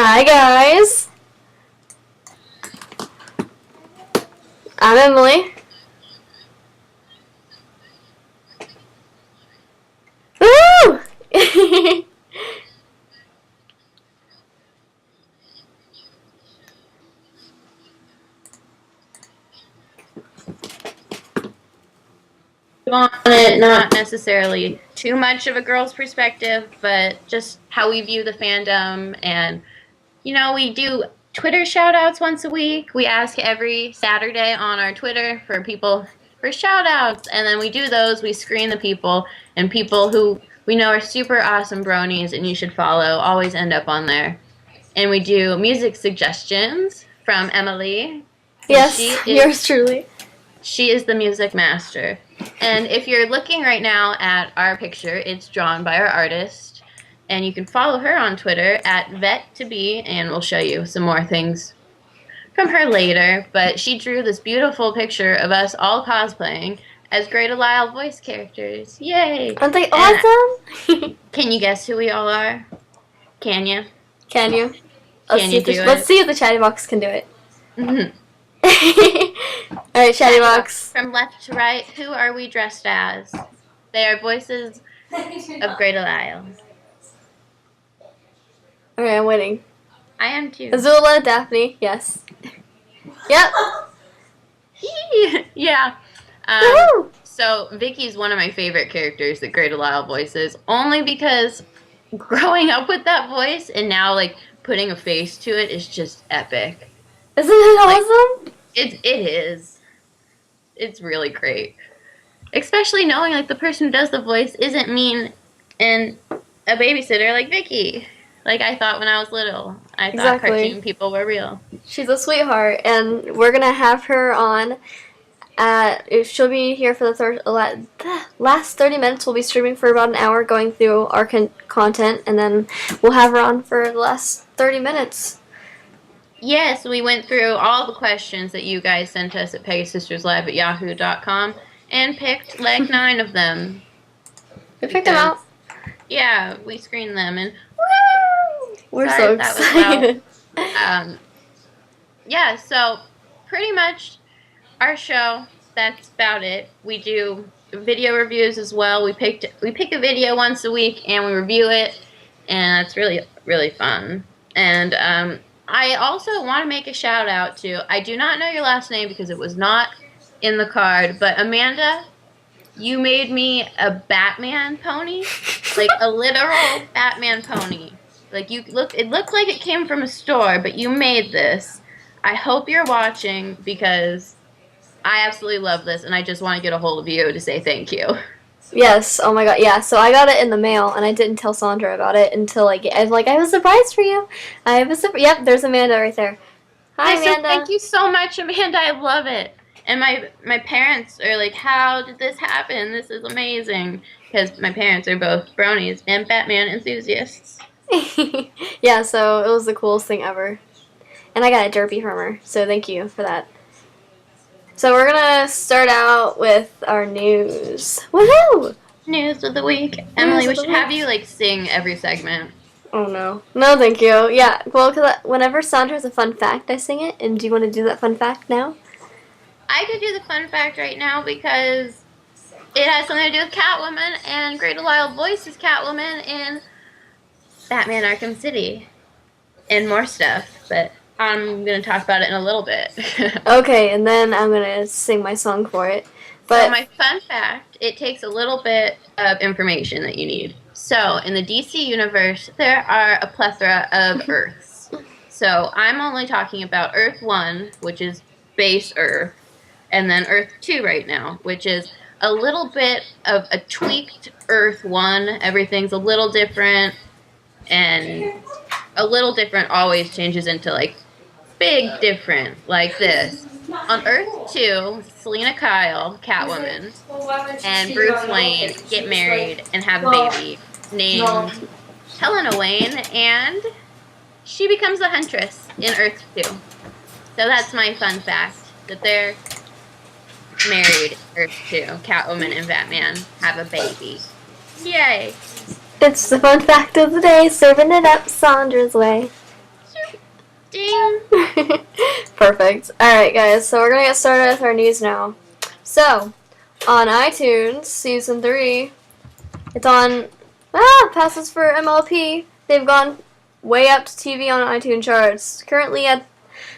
Hi guys, I'm Emily. Woo! On it, not necessarily too much of a girl's perspective, but just how we view the fandom. And, we do Twitter shout outs once a week. We ask every Saturday on our Twitter for people for shout outs. And then we do those. We screen the people, and people who we know are super awesome bronies and you should follow always end up on there. And we do music suggestions from Emily. Yes, yours truly. She is the music master. And if you're looking right now at our picture, it's drawn by our artist. And you can follow her on Twitter at vet2be, and we'll show you some more things from her later. But she drew this beautiful picture of us all cosplaying as Grey DeLisle voice characters. Yay! Aren't they awesome? Can you guess who we all are? Can you? Can you? Let's see if the chatty box can do it. Mm-hmm. Alright, chatty box. From left to right, who are we dressed as? They are voices of Grey DeLisle. Alright, I'm waiting. I am too. Azula, Daphne, yes. Yep. Yeah. Woo! So Vicky's one of my favorite characters that Grey DeLisle voices, only because growing up with that voice and now putting a face to it is just epic. Isn't it awesome? It is. It's really great. Especially knowing the person who does the voice isn't mean and a babysitter like Vicky. Like I thought when I was little. I thought cartoon people were real. She's a sweetheart, and we're gonna have her on. She'll be here for the last 30 minutes. We'll be streaming for about an hour, going through our content, and then we'll have her on for the last 30 minutes. Yes, we went through all the questions that you guys sent us at PegasistersLive@yahoo.com and picked 9 of them. We picked them out. Yeah, we screened them and woo! We're so excited. Yeah, so pretty much our show, that's about it. We do video reviews as well. We pick a video once a week and we review it, and it's really, really fun. And I also want to make a shout out to, I do not know your last name because it was not in the card, but Amanda, you made me a Batman pony, a literal Batman pony. It looked like it came from a store, but you made this. I hope you're watching because I absolutely love this, and I just want to get a hold of you to say thank you. Yes, oh my god, yeah, so I got it in the mail, and I didn't tell Sandra about it until, I was surprised for you. Yep, there's Amanda right there. Hi, Amanda. Thank you so much, Amanda, I love it. And my parents are like, how did this happen? This is amazing. Because my parents are both bronies and Batman enthusiasts. Yeah, so it was the coolest thing ever. And I got a derpy from her, so thank you for that. So we're gonna start out with our news. Woohoo! News of the week. Emily, we should have you sing every segment. Oh no. No, thank you. Yeah, well, because whenever Sandra has a fun fact, I sing it. And do you want to do that fun fact now? I could do the fun fact right now because it has something to do with Catwoman, and Grey DeLisle voices Catwoman in Batman Arkham City. And more stuff, but I'm going to talk about it in a little bit. Okay, and then I'm going to sing my song for it. But so my fun fact, it takes a little bit of information that you need. So, in the DC universe, there are a plethora of Earths. So, I'm only talking about Earth 1, which is base Earth, and then Earth 2 right now, which is a little bit of a tweaked Earth 1. Everything's a little different, and a little different always changes into big different, like this. On Earth 2, Selena Kyle, Catwoman, and Bruce Wayne get married and have a baby named Helena Wayne, and she becomes the Huntress in Earth 2. So that's my fun fact, that they're married Earth 2. Catwoman and Batman have a baby. Yay! It's the fun fact of the day, serving it up Sandra's way. Ding! Perfect. Alright, guys, so we're gonna get started with our news now. So, on iTunes, Season 3, it's on, passes for MLP. They've gone way up to TV on iTunes charts. Currently at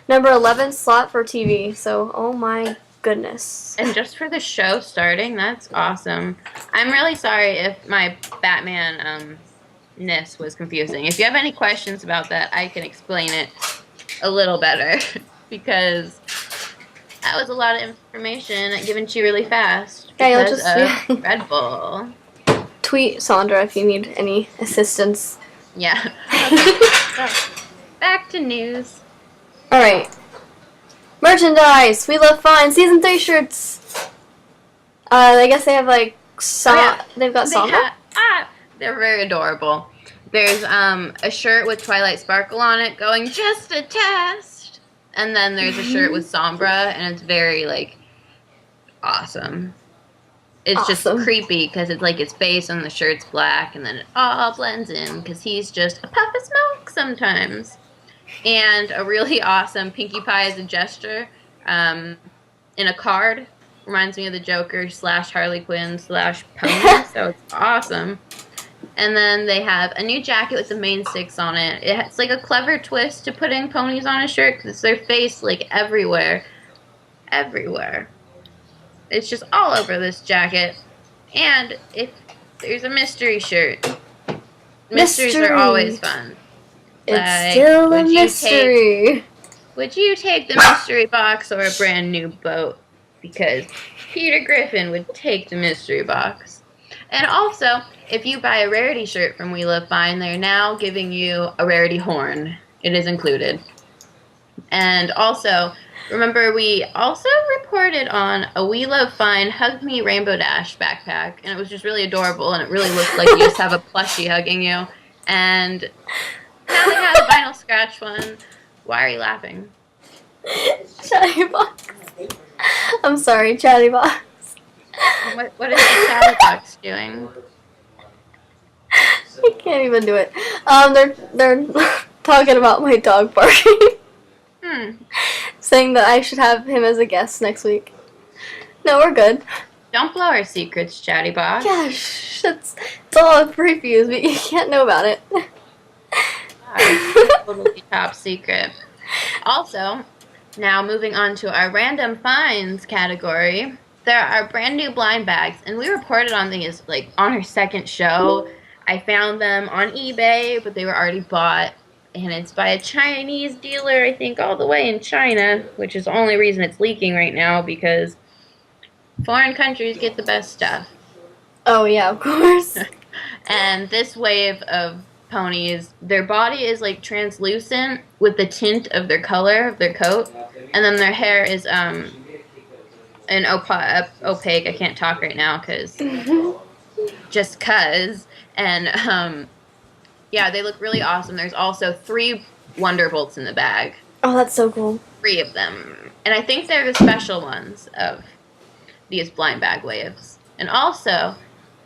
number 11 slot for TV, so, oh my goodness. And just for the show starting, that's awesome. I'm really sorry if my Batman-ness was confusing. If you have any questions about that, I can explain it a little better, because that was a lot of information given to you really fast because of Red Bull. Tweet Sandra if you need any assistance. Yeah. Okay. So, back to news. Alright. Merchandise! We Love Fine! Season 3 shirts! I guess they have like they've got Sombra? They're very adorable. There's a shirt with Twilight Sparkle on it going, just a test! And then there's a shirt with Sombra, and it's very, like, awesome. It's just creepy, because it's like his face on the shirt's black, and then it all blends in, because he's just a puff of smoke sometimes. And a really awesome Pinkie Pie as a gesture in a card. Reminds me of the Joker / Harley Quinn / Pony, so it's awesome. And then they have a new jacket with the main six on it. It's like a clever twist to putting ponies on a shirt because it's their face like everywhere. Everywhere. It's just all over this jacket. And if there's a mystery shirt. Mysteries are always fun. It's still a mystery. Would you take the mystery box or a brand new boat? Because Peter Griffin would take the mystery box. And also, if you buy a rarity shirt from We Love Fine, they're now giving you a rarity horn. It is included. And also, remember we also reported on a We Love Fine Hug Me Rainbow Dash backpack. And it was just really adorable, and it really looked like you just have a plushie hugging you. And now they have a vinyl scratch one. Why are you laughing? Chatty Box. I'm sorry, Chatty Box. What is the Chatty Box doing? I can't even do it. They're talking about my dog barking. Saying that I should have him as a guest next week. No, we're good. Don't blow our secrets, Chatty Box. Gosh, it's all a preview, but you can't know about it. Totally top secret. Also, now moving on to our random finds category, there are brand new blind bags, and we reported on these like on our second show. I found them on eBay, but they were already bought, and it's by a Chinese dealer, I think, all the way in China, which is the only reason it's leaking right now, because foreign countries get the best stuff. Oh yeah, of course. And this wave of ponies, their body is like translucent with the tint of their color of their coat, and then their hair is opaque. I can't talk right now because just cuz. And yeah, they look really awesome. There's also 3 Wonderbolts in the bag. Oh, that's so cool. 3 of them, and I think they're the special ones of these blind bag waves. And also,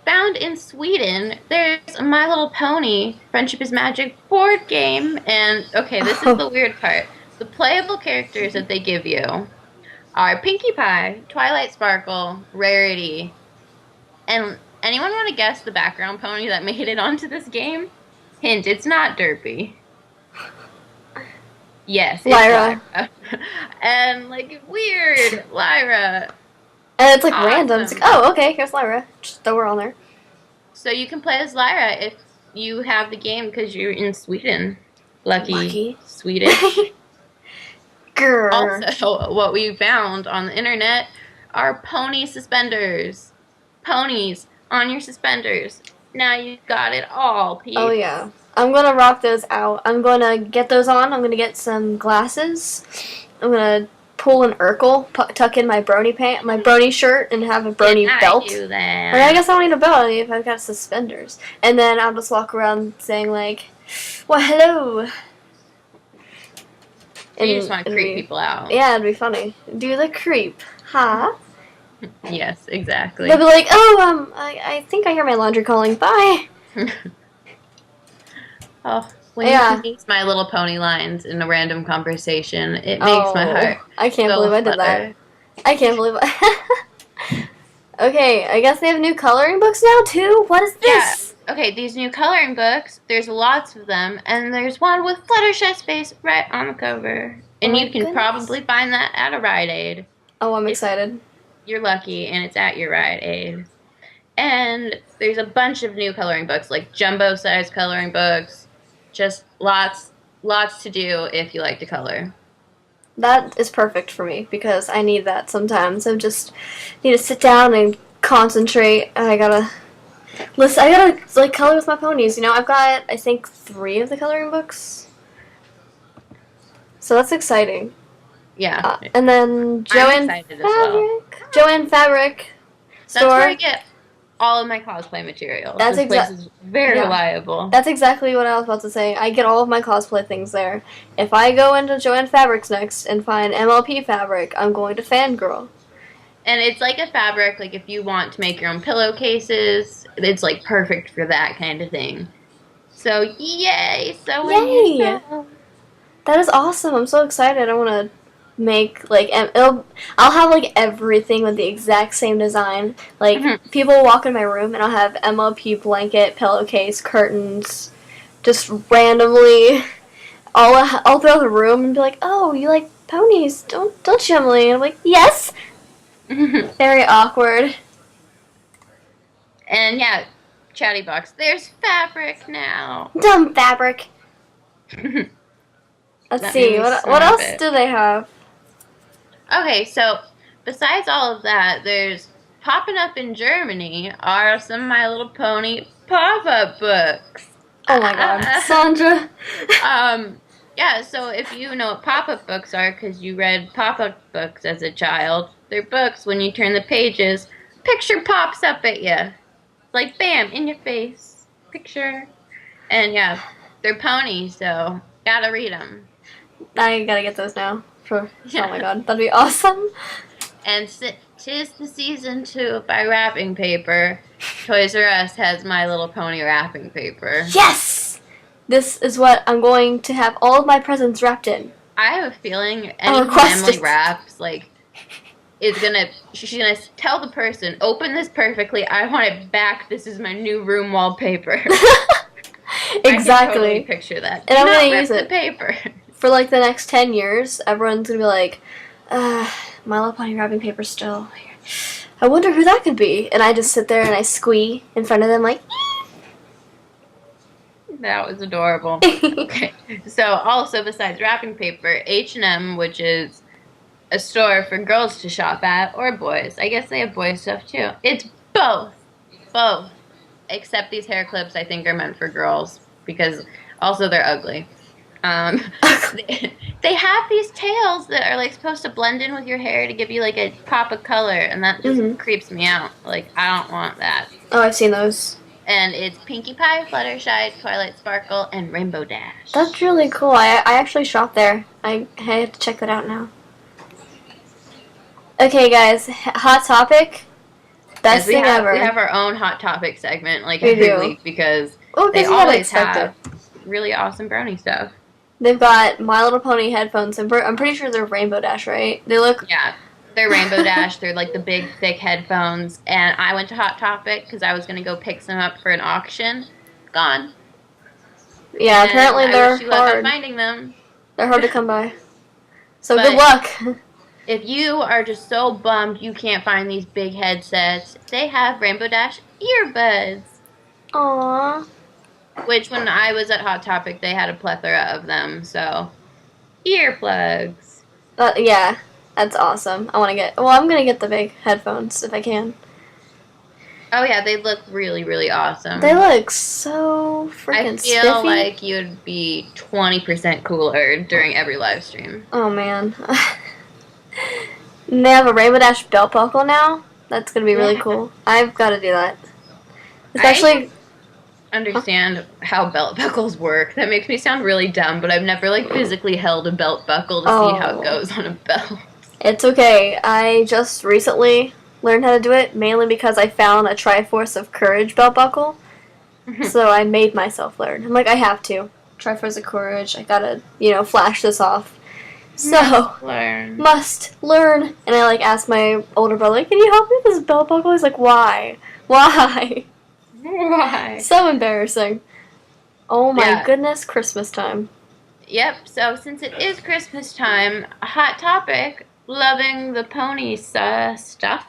found in Sweden, there's a My Little Pony Friendship is Magic board game. And, okay, this is the weird part. The playable characters that they give you are Pinkie Pie, Twilight Sparkle, Rarity. And anyone want to guess the background pony that made it onto this game? Hint, it's not Derpy. Yes, it's Lyra. And, like, weird, Lyra. And it's like random. It's like, oh, okay, here's Lyra. Just throw her on there. So you can play as Lyra if you have the game because you're in Sweden. Lucky. Swedish. Grr. Also, what we found on the internet are pony suspenders. Ponies on your suspenders. Now you got it all, peeps. Oh, yeah. I'm going to rock those out. I'm going to get those on. I'm going to get some glasses. I'm going to pull an Urkel, tuck in my brony shirt, and have a brony belt. Do that? And I guess I don't need a belt if I've got suspenders. And then I'll just walk around saying like, "Well, hello." So you just want to creep people out. Yeah, it'd be funny. Do the creep, huh? Yes, exactly. They'll be like, "Oh, I think I hear my laundry calling. Bye." Oh, When you can use My Little Pony lines in a random conversation, it makes my heart I can't go believe I did flutter. that. I can't believe Okay, I guess they have new coloring books now, too? What is this? Yeah. Okay, these new coloring books, there's lots of them, and there's one with Fluttershy's face right on the cover. And you can probably find that at a Rite Aid. Oh, I'm excited. You're lucky, and it's at your Rite Aid. And there's a bunch of new coloring books, like jumbo-sized coloring books. Just lots to do if you like to color. That is perfect for me because I need that sometimes. I just need to sit down and concentrate. I gotta listen. I gotta like color with my ponies. You know, I've got I think 3 of the coloring books, so that's exciting. Yeah, and then Joanne Fabric store. That's where I get all of my cosplay materials. This place is very reliable. That's exactly what I was about to say. I get all of my cosplay things there. If I go into Joanne Fabrics next and find MLP fabric, I'm going to fangirl. And it's like a fabric, like if you want to make your own pillowcases, it's like perfect for that kind of thing. So yay! Yay! That is awesome. I'm so excited. I want to make like I'll have like everything with the exact same design. Like people will walk in my room and I'll have MLP blanket, pillowcase, curtains, just randomly all throughout the room and be like, "Oh, you like ponies, don't you, Emily?" And I'm like, "Yes." Very awkward. And yeah, Chatty Box. There's fabric now. Dumb fabric. Let's see what else do they have. Okay, so besides all of that, there's popping up in Germany are some My Little Pony pop-up books. Oh my god, Sandra. Yeah, so if you know what pop-up books are because you read pop-up books as a child, they're books when you turn the pages, picture pops up at you. Like, bam, in your face. Picture. And yeah, they're ponies, so gotta read them. I gotta get those now. Oh my god, that'd be awesome. And 'tis the season to buy wrapping paper. Toys R Us has My Little Pony wrapping paper. Yes! This is what I'm going to have all of my presents wrapped in. I have a feeling anything Emily wraps, like, she's gonna tell the person, open this perfectly, I want it back, this is my new room wallpaper. Exactly. I can totally picture that. And I'm gonna use the paper. For like the next 10 years, everyone's gonna be like, My Little Pony wrapping paper still. I wonder who that could be. And I just sit there and I squee in front of them like, That was adorable. Okay. So also besides wrapping paper, H&M, which is a store for girls to shop at, or boys. I guess they have boys stuff too. It's both. Both. Except these hair clips I think are meant for girls because also they're ugly. They have these tails that are like supposed to blend in with your hair to give you like a pop of color, and that just creeps me out. Like, I don't want that. Oh, I've seen those. And it's Pinkie Pie, Fluttershy, Twilight Sparkle, and Rainbow Dash. That's really cool. I actually shop there. I have to check that out now. Okay, guys, Hot Topic. Best thing ever. We have our own Hot Topic segment like every week because they always have really awesome brownie stuff. They've got My Little Pony headphones, and I'm pretty sure they're Rainbow Dash, right? They look... Yeah, they're Rainbow Dash. They're like the big, thick headphones. And I went to Hot Topic because I was going to go pick some up for an auction. Gone. Yeah, and apparently they're hard. Finding them. They're hard to come by. So good luck. If you are just so bummed you can't find these big headsets, they have Rainbow Dash earbuds. Aww. Which, when I was at Hot Topic, they had a plethora of them, so earplugs. Yeah, that's awesome. I'm gonna get the big headphones if I can. Oh yeah, they look really, really awesome. They look so freaking spiffy. I feel like you'd be 20% cooler during every live stream. Oh man. And they have a Rainbow Dash belt buckle now. That's gonna be really cool. I've got to do that. Especially. Understand how belt buckles work. That makes me sound really dumb, but I've never like physically held a belt buckle to see how it goes on a belt. It's okay. I just recently learned how to do it, mainly because I found a Triforce of Courage belt buckle. So I made myself learn. I'm like, I have to. Triforce of Courage. I gotta, flash this off. So, Must learn. And I, asked my older brother, can you help me with this belt buckle? He's like, why? Why? Why? So embarrassing. Oh my goodness, Christmas time. Yep, so since it is Christmas time, a hot topic, loving the pony stuff,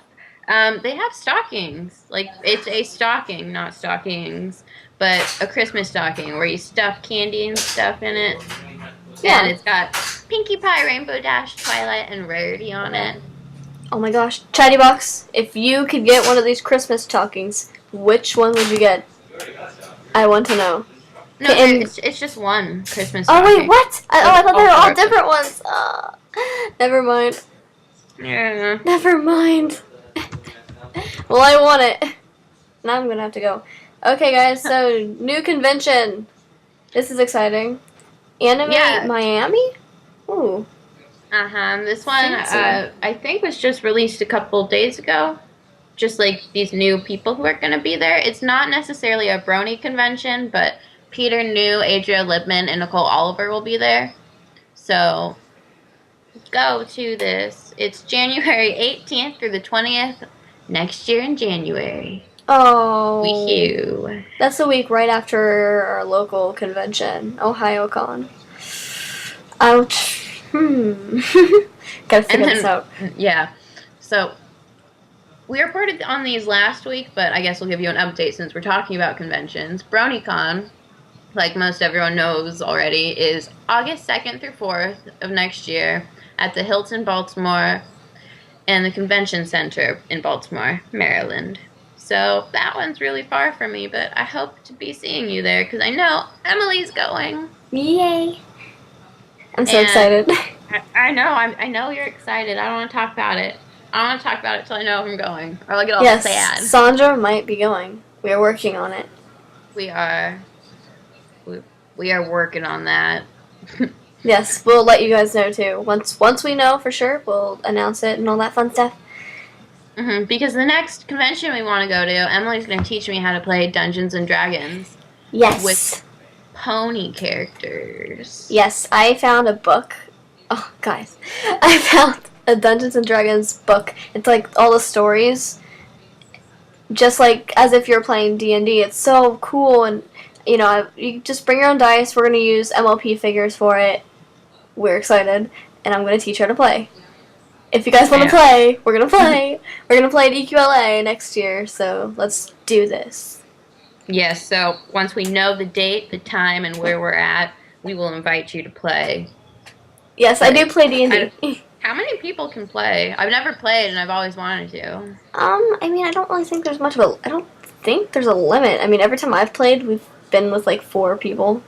they have stockings. It's a stocking, not stockings, but a Christmas stocking where you stuff candy and stuff in it. Yeah. And it's got Pinkie Pie, Rainbow Dash, Twilight, and Rarity on it. Oh my gosh. Chatty Box, if you could get one of these Christmas stockings, which one would you get? I want to know. No, it's just one Christmas stocking. Oh, wait, what? I thought they were all different ones. Never mind. Yeah. Never mind. Well, I want it. Now I'm going to have to go. Okay, guys, so new convention. This is exciting. Anime Miami? Ooh. This one, I think, was just released a couple days ago. Just these new people who are going to be there. It's not necessarily a brony convention, but Peter New, Adria Libman, and Nicole Oliver will be there. So, go to this. It's January 18th through the 20th next year in January. Oh. Wee-hoo. That's the week right after our local convention, OhioCon. Ouch. Gotta figure this out. Yeah. So, we reported on these last week, but I guess we'll give you an update since we're talking about conventions. BronyCon, like most everyone knows already, is August 2nd through 4th of next year at the Hilton, Baltimore, and the Convention Center in Baltimore, Maryland. So that one's really far from me, but I hope to be seeing you there because I know Emily's going. Yay! I'm so excited. I know. I know you're excited. I don't want to talk about it. I don't want to talk about it until I know if I'm going, or I'll get all sad. Yes, Sandra might be going. We are working on it. We are working on that. Yes, we'll let you guys know too. Once we know for sure, we'll announce it and all that fun stuff. Because the next convention we want to go to, Emily's going to teach me how to play Dungeons and Dragons. Yes. With pony characters. Yes, I found a book. Oh, guys. I found a Dungeons and Dragons book. It's all the stories. Just as if you're playing D&D. It's so cool. And, you just bring your own dice. We're going to use MLP figures for it. We're excited. And I'm going to teach her to play. If you guys want to play, we're going to play. We're going to play at EQLA next year. So let's do this. Yes, so once we know the date, the time, and where we're at, we will invite you to play. Yes, I do play D&D. How many people can play? I've never played, and I've always wanted to. I don't really think there's much of a... I don't think there's a limit. Every time I've played, we've been with 4 people.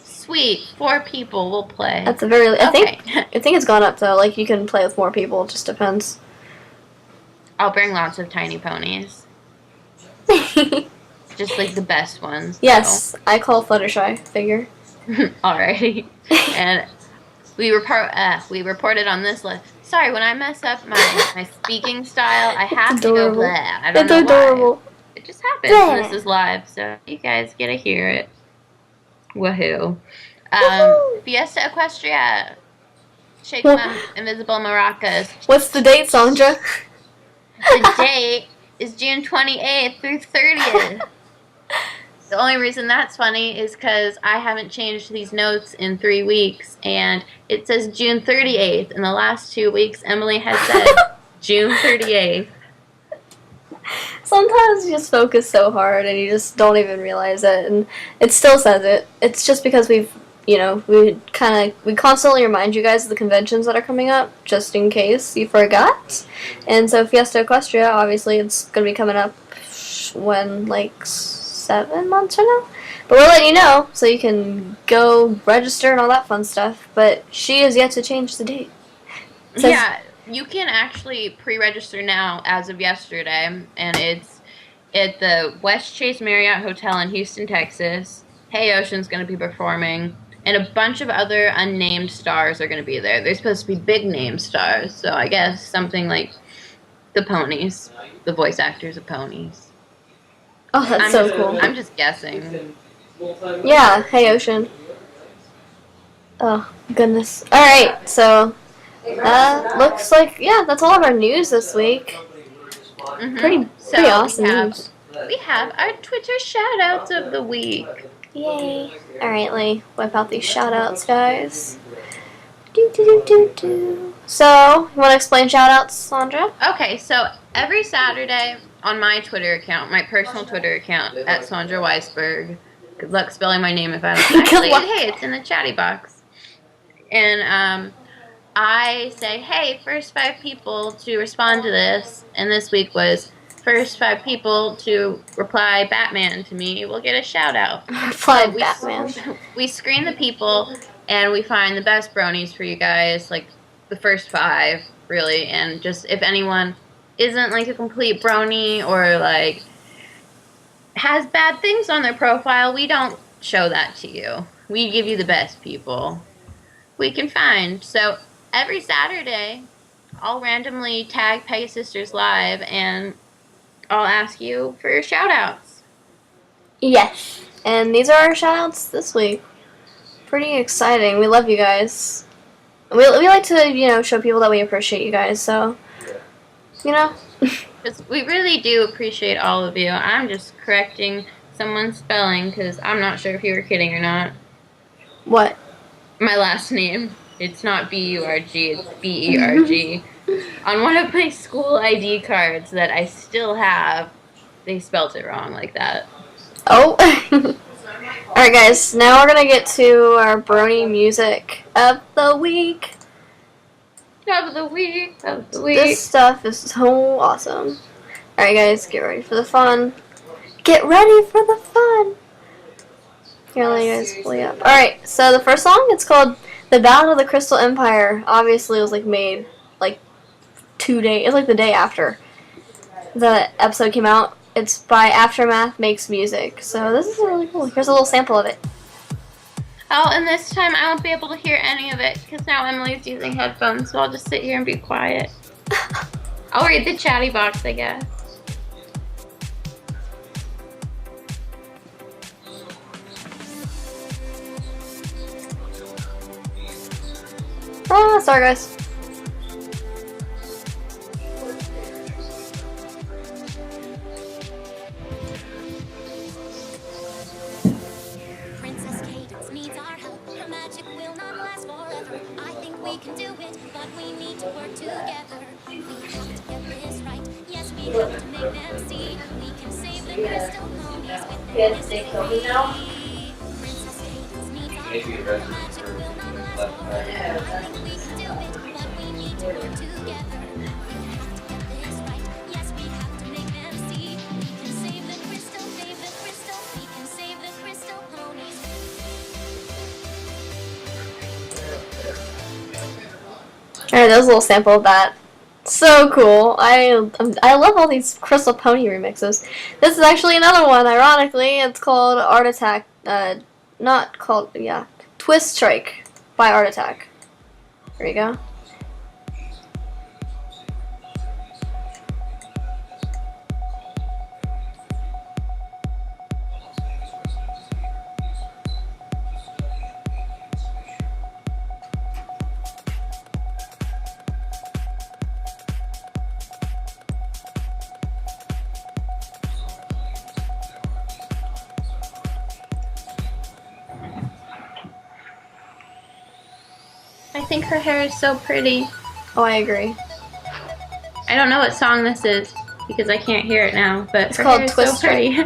Sweet, 4 people will play. That's a very... I think it's gone up, though. You can play with more people. It just depends. I'll bring lots of tiny ponies. Just the best ones. Yes, I call Fluttershy figure. Alrighty. And we reported on this list. Sorry, when I mess up my speaking style, I have to go blah. I don't know adorable. Why. It just happens. Blah. This is live, so you guys get to hear it. Woohoo. Fiesta Equestria. Shake my invisible maracas. What's the date, Sandra? The date is June 28th through 30th. The only reason that's funny is because I haven't changed these notes in 3 weeks, and it says June 38th. In the last 2 weeks, Emily has said June 38th. Sometimes you just focus so hard, and you just don't even realize it, and it still says it. It's just because we constantly remind you guys of the conventions that are coming up, just in case you forgot. And so Fiesta Equestria, obviously, it's going to be coming up when, 7 months from now. But we'll let you know, so you can go register and all that fun stuff. But she has yet to change the date. Yeah, you can actually pre-register now as of yesterday, and it's at the West Chase Marriott Hotel in Houston, Texas. Hey Ocean's going to be performing, and a bunch of other unnamed stars are going to be there. They're supposed to be big name stars, so I guess something like the ponies, the voice actors of ponies. Oh, that's so cool. I'm just guessing. Yeah, Hey Ocean. Oh, goodness. Alright, so looks like, yeah, that's all of our news this week. Pretty awesome news. We have our Twitter shout-outs of the week. Yay. Alright, let me whip out these shout-outs, guys. Do. So, you want to explain shout-outs, Sandra? Okay, so every Saturday on my Twitter account, my personal Twitter account, at Sandra Weisberg. Good luck spelling my name if I don't. Actually, hey, it's in the chatty box. And I say, hey, first 5 people to respond to this, and this week was first 5 people to reply Batman to me will get a shout-out. Reply Batman. We screen the people, and we find the best bronies for you guys, like the first 5, really, and just if anyone isn't like a complete brony or like has bad things on their profile, we don't show that to you. We give you the best people we can find. So every Saturday, I'll randomly tag Pegasisters Live, and I'll ask you for your shout-outs. Yes, and these are our shout-outs this week. Pretty exciting. We love you guys. We like to, show people that we appreciate you guys, so, We really do appreciate all of you. I'm just correcting someone's spelling because I'm not sure if you were kidding or not. What? My last name. It's not B-U-R-G, it's B-E-R-G. On one of my school ID cards that I still have, they spelled it wrong like that. Oh. Alright guys, now we're going to get to our brony music of the week. Of the week. This stuff is so awesome. Alright guys, get ready for the fun. Get ready for the fun. Here, let you guys pull you up. Alright, so the first song, it's called The Battle of the Crystal Empire. Obviously it was made 2 days, it's the day after the episode came out. It's by Aftermath Makes Music. So this is really cool. Here's a little sample of it. Oh, and this time I won't be able to hear any of it because now Emily's using headphones, so I'll just sit here and be quiet. I'll read the chatty box, I guess. Sorry guys. We can do it, but we need to work together. We have to get this right. Yes, we have to make them see. We can save the crystal ponies with this baby. Princess Cadence needs our help. Her magic will not last forever. I think we can do it, but we need to work together. We have to get this right. Yes, we have to make them see. We can save the crystal, save the crystal. We can save the crystal ponies. Alright, that was a little sample of that. So cool. I love all these Crystal Pony remixes. This is actually another one, ironically. It's called Art Attack. Twist Strike by Art Attack. There you go. I think her hair is so pretty. Oh, I agree. I don't know what song this is because I can't hear it now, but It's her called hair is Twist so pretty.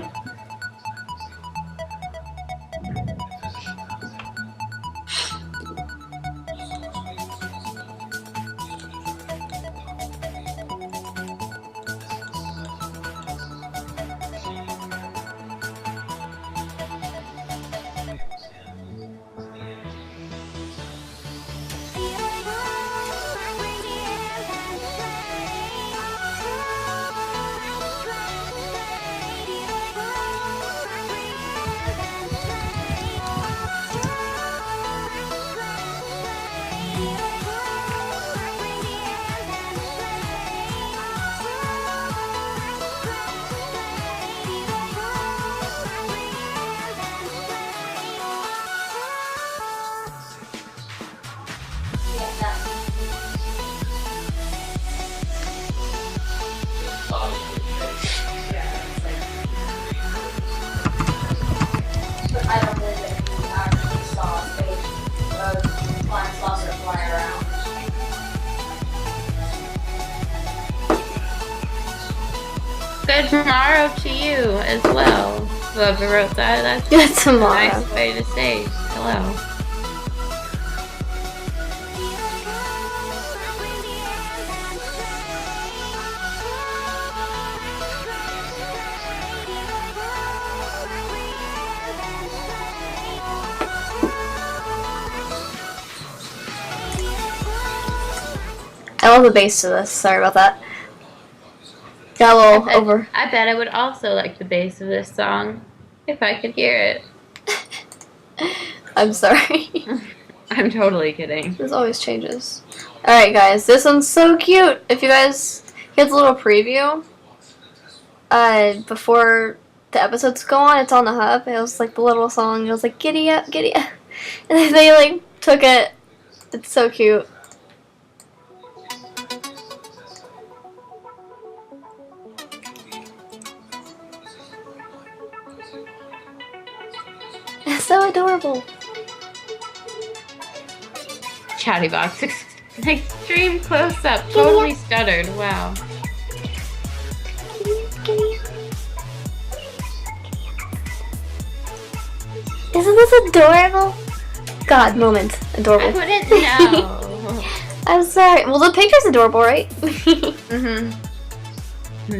Good tomorrow to you as well. Whoever wrote that, that's Good a tomorrow. nice way to say hello. I love the bass to this. Sorry about that. Got a little over. I bet I would also like the bass of this song if I could hear it. I'm sorry. I'm totally kidding. This always changes. Alright, guys. This one's so cute. If you guys... Here's a little preview. Before the episodes go on, it's on the hub. It was like the little song. It was like, giddy up, giddy up. And then they like took it. It's so cute. It's so adorable. Chattybox. Extreme close up. Totally stuttered. Wow. Isn't this adorable? God, moment. Adorable. I wouldn't know. I'm sorry. Well, the picture's adorable, right? Mm-hmm.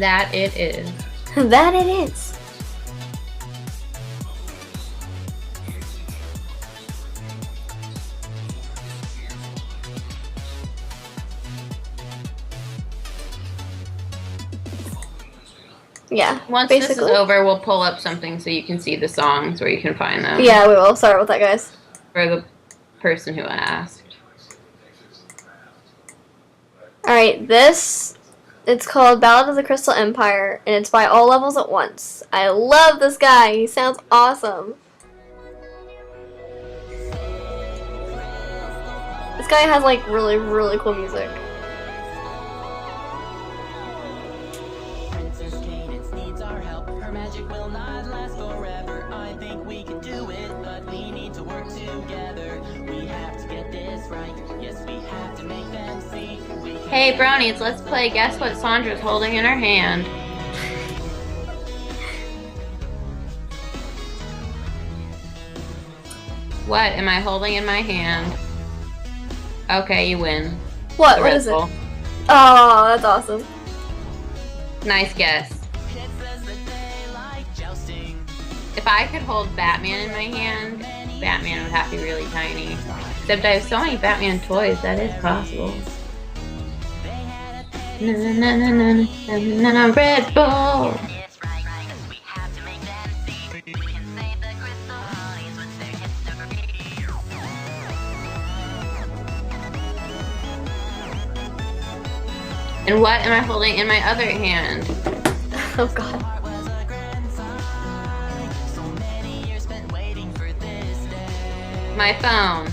That it is. That it is. Yeah. Once basically. this is over, we'll pull up something so you can see the songs where you can find them. Yeah, we will. Sorry about that, guys. For the person who asked. Alright, it's called Ballad of the Crystal Empire, and it's by All Levels at Once. I love this guy. He sounds awesome. This guy has, like, really, really cool music. Hey, brownies, let's play Guess What Sandra's holding in her hand. What am I holding in my hand? Okay, you win. What? The What Red is it? Bull. Oh, that's awesome. Nice guess. If I could hold Batman in my hand, Batman would have to be really tiny. Except I have so many Batman toys, that is possible. Na na na na na na na na Red Bull. And what am I holding in my other hand? Oh, God. My phone.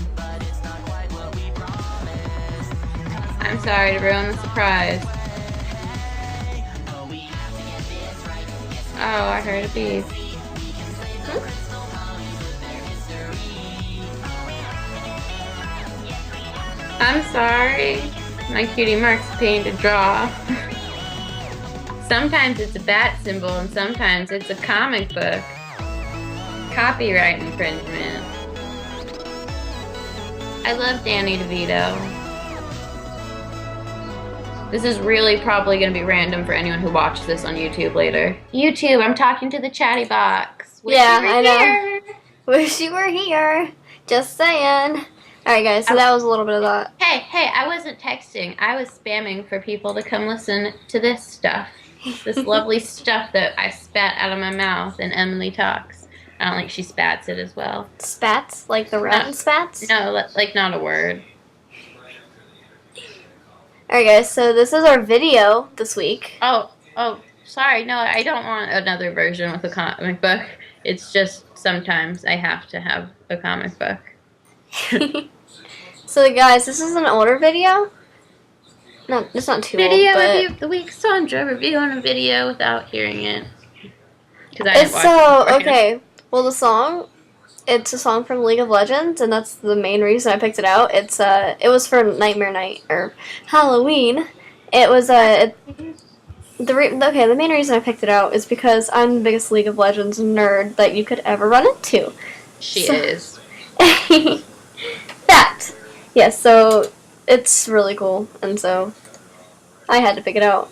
I'm sorry to ruin the surprise. Oh, I heard a beep. I'm sorry. My cutie marks pain to draw. Sometimes it's a bat symbol and sometimes it's a comic book. Copyright infringement. I love Danny DeVito. This is really probably going to be random for anyone who watches this on YouTube later. YouTube, I'm talking to the chatty box. Yeah, I know. Wish you were here. Just saying. Alright, guys, so that was a little bit of that. Hey, I wasn't texting. I was spamming for people to come listen to this stuff. This lovely stuff that I spat out of my mouth and Emily talks. I don't think she spats it as well. Spats? Like the rotten spats? No, like not a word. Alright, guys, so this is our video this week. Oh, sorry. No, I don't want another version with a comic book. It's just sometimes I have to have a comic book. So, guys, this is an older video. No, it's not too Video old, but review of the week. Sandra reviewing a video without hearing it. it's so okay. Well, the song, it's a song from League of Legends, and that's the main reason I picked it out. It was for Nightmare Night or Halloween. It was the main reason I picked it out is because I'm the biggest League of Legends nerd that you could ever run into. She is. Fact. Yeah, so it's really cool, and so I had to pick it out.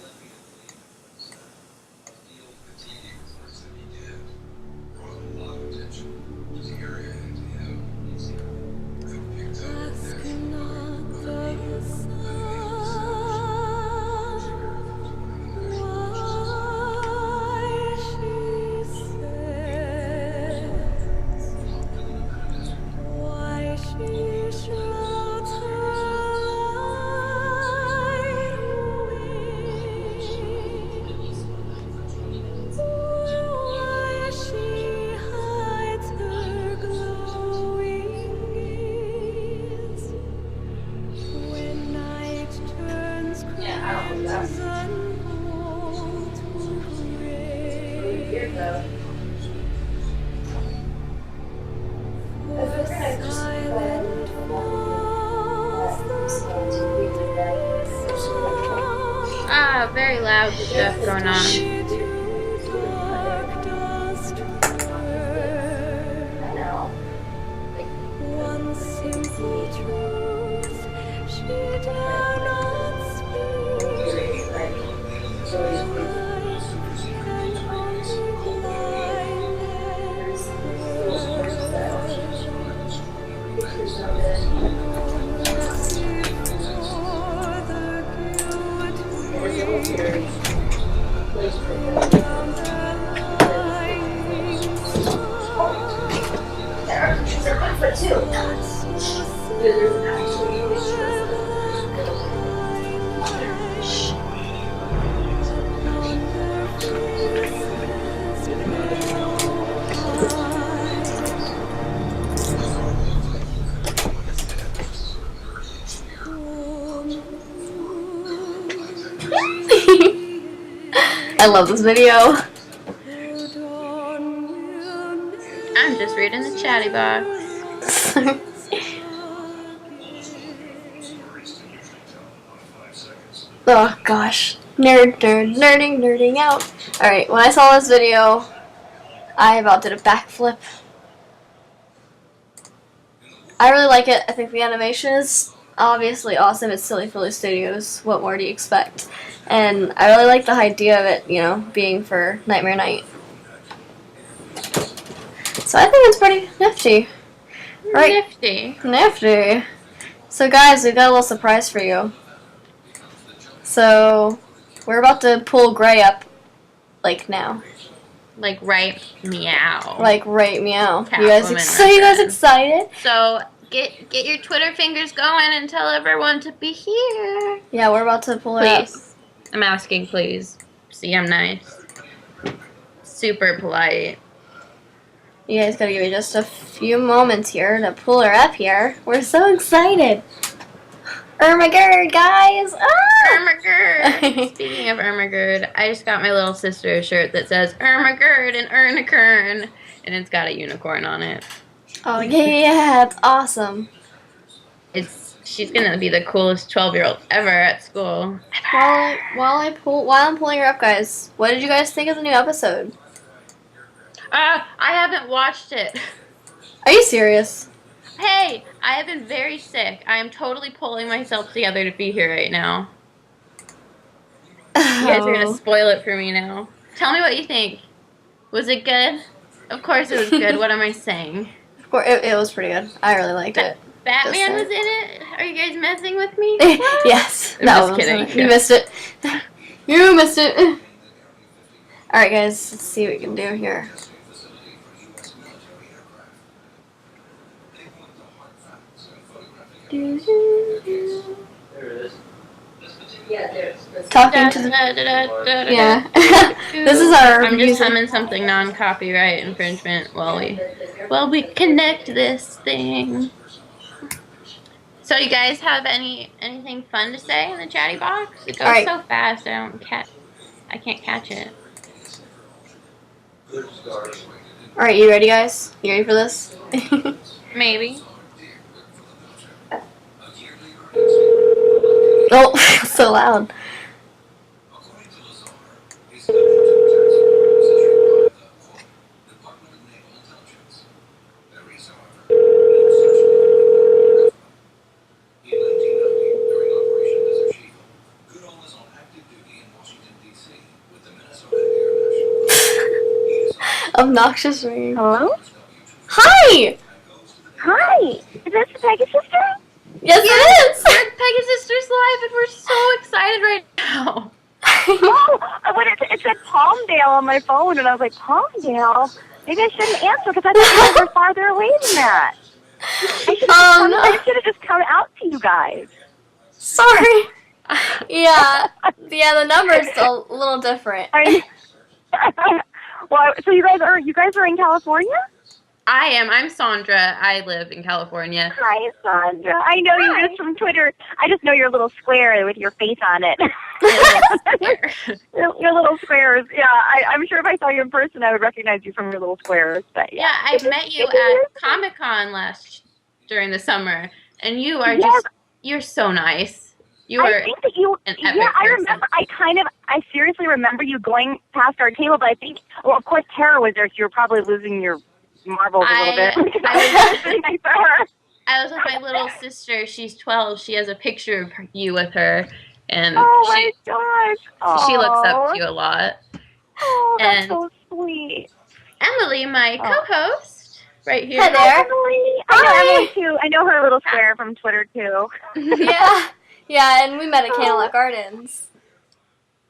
Ah, very loud stuff going on. I love this video. I'm just reading the chatty box. Oh gosh. Nerding out. Alright, when I saw this video, I about did a backflip. I really like it. I think the animation is obviously awesome. It's Silly Philly Studios. What more do you expect? And I really like the idea of it, you know, being for Nightmare Night. So I think it's pretty nifty. Right. Nifty. So guys, we've got a little surprise for you. So we're about to pull Grey up, like now. Like right meow. Like right meow. Catwoman You guys excited? So get your Twitter fingers going and tell everyone to be here. Yeah, we're about to pull her up. Please. I'm asking, please. See, I'm nice. Super polite. You guys gotta give me just a few moments here to pull her up here. We're so excited. Ermagerd, guys! Ah! Ermagerd! Speaking of Ermagerd, I just got my little sister a shirt that says Ermagerd and Ernikern, and it's got a unicorn on it. Oh yeah, it's awesome. She's gonna be the coolest 12-year-old ever at school. While I'm pulling her up, guys, what did you guys think of the new episode? I haven't watched it. Are you serious? Hey, I have been very sick. I am totally pulling myself together to be here right now. You guys are gonna spoil it for me now. Tell me what you think. Was it good? Of course it was good. What am I saying? Of course, it was pretty good. I really liked it. Batman was in it? Are you guys messing with me? Yes. I'm just kidding. You missed it. You missed it. Alright guys, let's see what we can do here. Talking to the... Yeah. This is our I'm just music. humming something non-copyright infringement while we connect this thing. So you guys have anything fun to say in the chatty box? It goes so fast I can't catch it. Alright, you ready guys? You ready for this? Maybe. Oh, so loud. Obnoxious ringing. Hello? Hi! Hi! Is this the Pegasisters? Yes, it is! We're at Pegasisters Live, and we're so excited right now. It said Palmdale on my phone, and I was like, Palmdale? Maybe I shouldn't answer because I thought you guys were farther away than that. I should have just come out to you guys. Sorry. Yeah, the number's a little different. Well, so you guys are in California? I am. I'm Sandra. I live in California. Hi, Sandra. I know you just from Twitter. I just know your little square with your face on it. Your little squares. Yeah, I'm sure if I saw you in person, I would recognize you from your little squares. But yeah, I met you at Comic-Con during the summer, and you are you're so nice. I think that you, an epic I remember, I seriously remember you going past our table, but I think, well, of course, Tara was there, so you were probably losing your marbles a little bit. I was with my little sister. She's 12. She has a picture of you with her, and my gosh. She looks up to you a lot. Oh, that's so sweet. Emily, my co-host, right here. Hi there. Emily. I know Emily, too. I know her little square from Twitter, too. Yeah, and we met at Candlelight Gardens.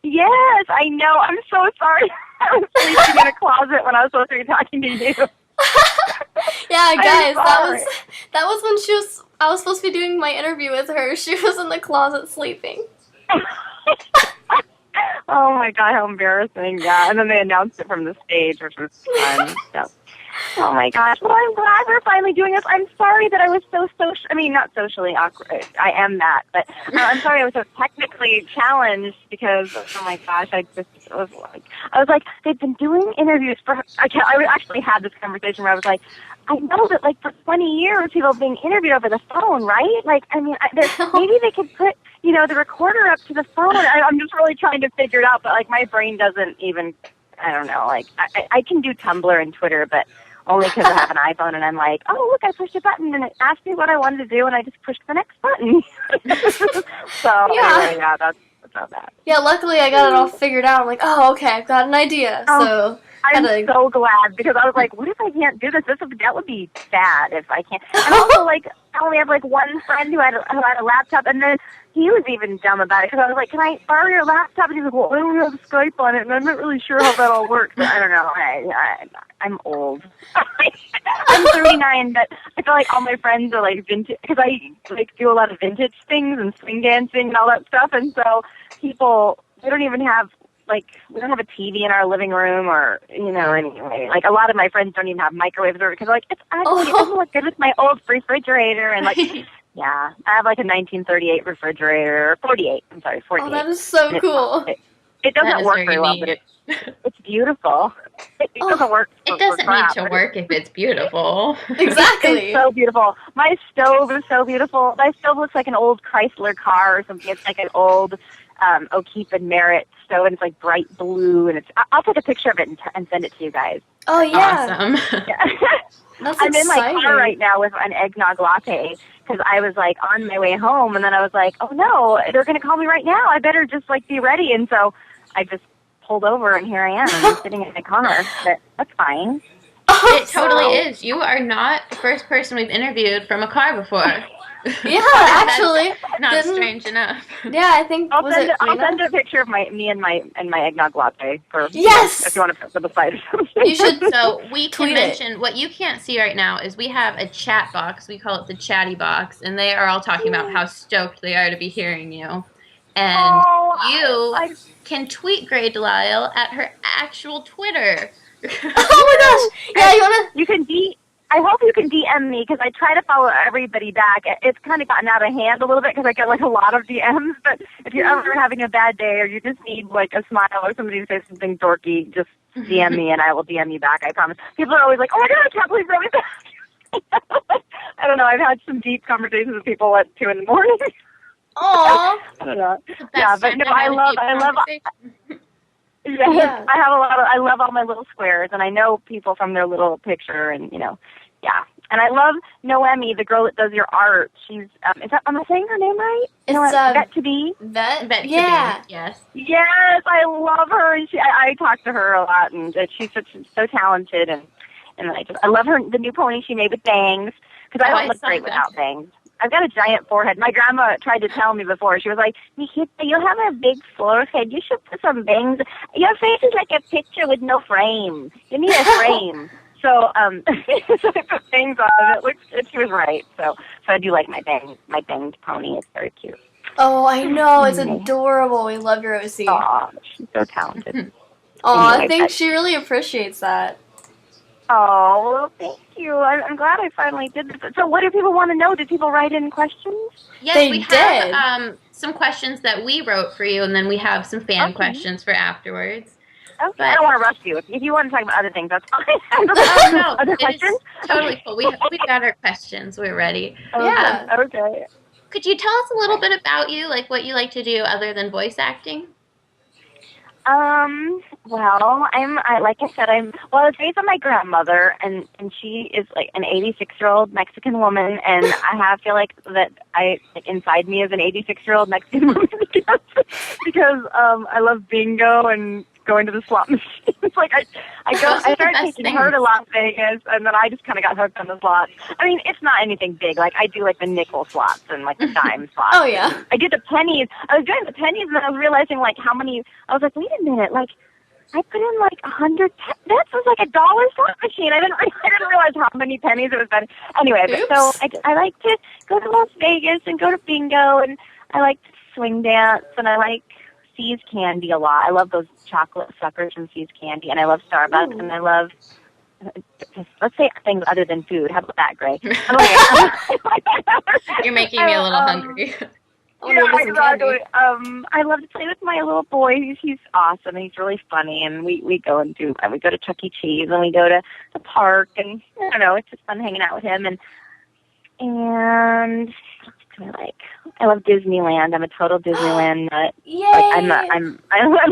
Yes, I know. I'm so sorry. I was sleeping in a closet when I was supposed to be talking to you. Yeah, guys, that was when I was supposed to be doing my interview with her. She was in the closet sleeping. Oh my God, how embarrassing. Yeah, and then they announced it from the stage, which was fun. So. Oh my gosh. Well, I'm glad we're finally doing this. I'm sorry that I was so not socially awkward. I am that, but I'm sorry I was so technically challenged because, oh my gosh, I was like, they've been doing interviews I actually had this conversation where I was like, I know that like for 20 years people have been interviewed over the phone, right? Like, I mean, maybe they could put, the recorder up to the phone. I'm just really trying to figure it out, but like my brain doesn't even, I don't know, like I can do Tumblr and Twitter, but only because I have an iPhone, and I'm like, oh, look, I pushed a button, and it asked me what I wanted to do, and I just pushed the next button. Anyway, yeah, that's about that. Yeah, luckily I got it all figured out. I'm like, oh, okay, I've got an idea. So I'm so glad, because I was like, what if I can't do this? That would be bad if I can't. And also, like, I only have, like, one friend who had a laptop, and then he was even dumb about it, because I was like, can I borrow your laptop? And he's like, well, I don't have Skype on it, and I'm not really sure how that all works. But I don't know. I'm old. I'm 39, but I feel like all my friends are, like, vintage, because I, like, do a lot of vintage things and swing dancing and all that stuff, and so they don't even have, like, we don't have a TV in our living room or, anyway. Like, a lot of my friends don't even have microwaves or because, like, it doesn't look good with my old refrigerator. And, like, yeah, I have, like, a 1938 refrigerator. 48. I'm sorry, 48. Oh, that is so cool. It doesn't work very well, but it's beautiful. It doesn't work It doesn't need to work if it's beautiful. Exactly. It's so beautiful. My stove is so beautiful. My stove looks like an old Chrysler car or something. It's like an old O'Keefe and Merritt stove, and it's like bright blue, and I'll take a picture of it and send it to you guys. Oh yeah, awesome. Yeah. That's I'm exciting. in my car right now with an eggnog latte because I was like on my way home, and then I was like, oh no, they're gonna call me right now. I better just like be ready, and so I just pulled over, and here I am. I'm sitting in my car, but that's fine. It totally is. You are not the first person we've interviewed from a car before. Yeah, actually, not strange enough. Yeah, I think I'll send a picture of me and my eggnog latte for if you want to put it on the side. You should. So we can mention what you can't see right now is we have a chat box. We call it the chatty box, and they are all talking about how stoked they are to be hearing you. And you can tweet Grey DeLisle at her actual Twitter. Oh my gosh! Yeah, you can I hope you can DM me because I try to follow everybody back. It's kind of gotten out of hand a little bit because I get like a lot of DMs. But if you're ever having a bad day or you just need like a smile or somebody to say something dorky, just DM me and I will DM you back. I promise. People are always like, "Oh my God, I can't believe you're back." I don't know. I've had some deep conversations with people at 2 a.m. Aww. I don't know. Yeah, but no, I love. Yeah, I love all my little squares, and I know people from their little picture, and yeah, And I love Noemi, the girl that does your art. She's am I saying her name right? It's Vet to Be. Vet. Bet Yeah. to be, yes. Yes, I love her. And I talk to her a lot, and she's so talented, and I love her, the new pony she made with bangs, because I don't look great without bangs. I've got a giant forehead. My grandma tried to tell me before. She was like, "Mijita, you have a big forehead. You should put some bangs. Your face is like a picture with no frame. You need a frame." So, so I put bangs on it. She was right. So I do like my banged pony. It's very cute. Oh, I know. It's adorable. We love your OC. Aw, she's so talented. Aw, Anyway, I think she really appreciates that. Oh, well, thank you. I'm glad I finally did this. So what do people want to know? Did people write in questions? Yes, They we did. have some questions that we wrote for you, and then we have some fan questions for afterwards. Okay. But- I don't want to rush you. If you want to talk about other things, that's fine. Oh, no. Other It questions? is totally cool. We've got our questions. We're ready. Yeah. Okay. Could you tell us a little bit about you, like what you like to do other than voice acting? Well, like I said, I was raised by my grandmother, and she is like an 86-year-old Mexican woman, and I feel like that inside me is an 86-year-old Mexican woman because I love bingo and going to the slot machines. Like I started taking her to Las Vegas, and then I just kind of got hooked on the slots. I mean, it's not anything big. Like I do like the nickel slots and like the dime slots. Oh yeah. I did the pennies. I was doing the pennies, and then I was realizing like how many. I was like, wait a minute, like I put in like 100. That was like $1 slot machine. I didn't realize how many pennies it was. Anyway, so I like to go to Las Vegas and go to bingo, and I like to swing dance, and I like See's Candy a lot. I love those chocolate suckers from See's Candy, and I love Starbucks, and I love, let's say things other than food. How about that, Gray? You're making me a little hungry. Yeah, exactly. I love to play with my little boy. He's awesome. He's really funny, and we go to Chuck E. Cheese, and we go to the park, and I don't know, it's just fun hanging out with him. And I love Disneyland. I'm a total Disneyland nut. Yay! Like, I'm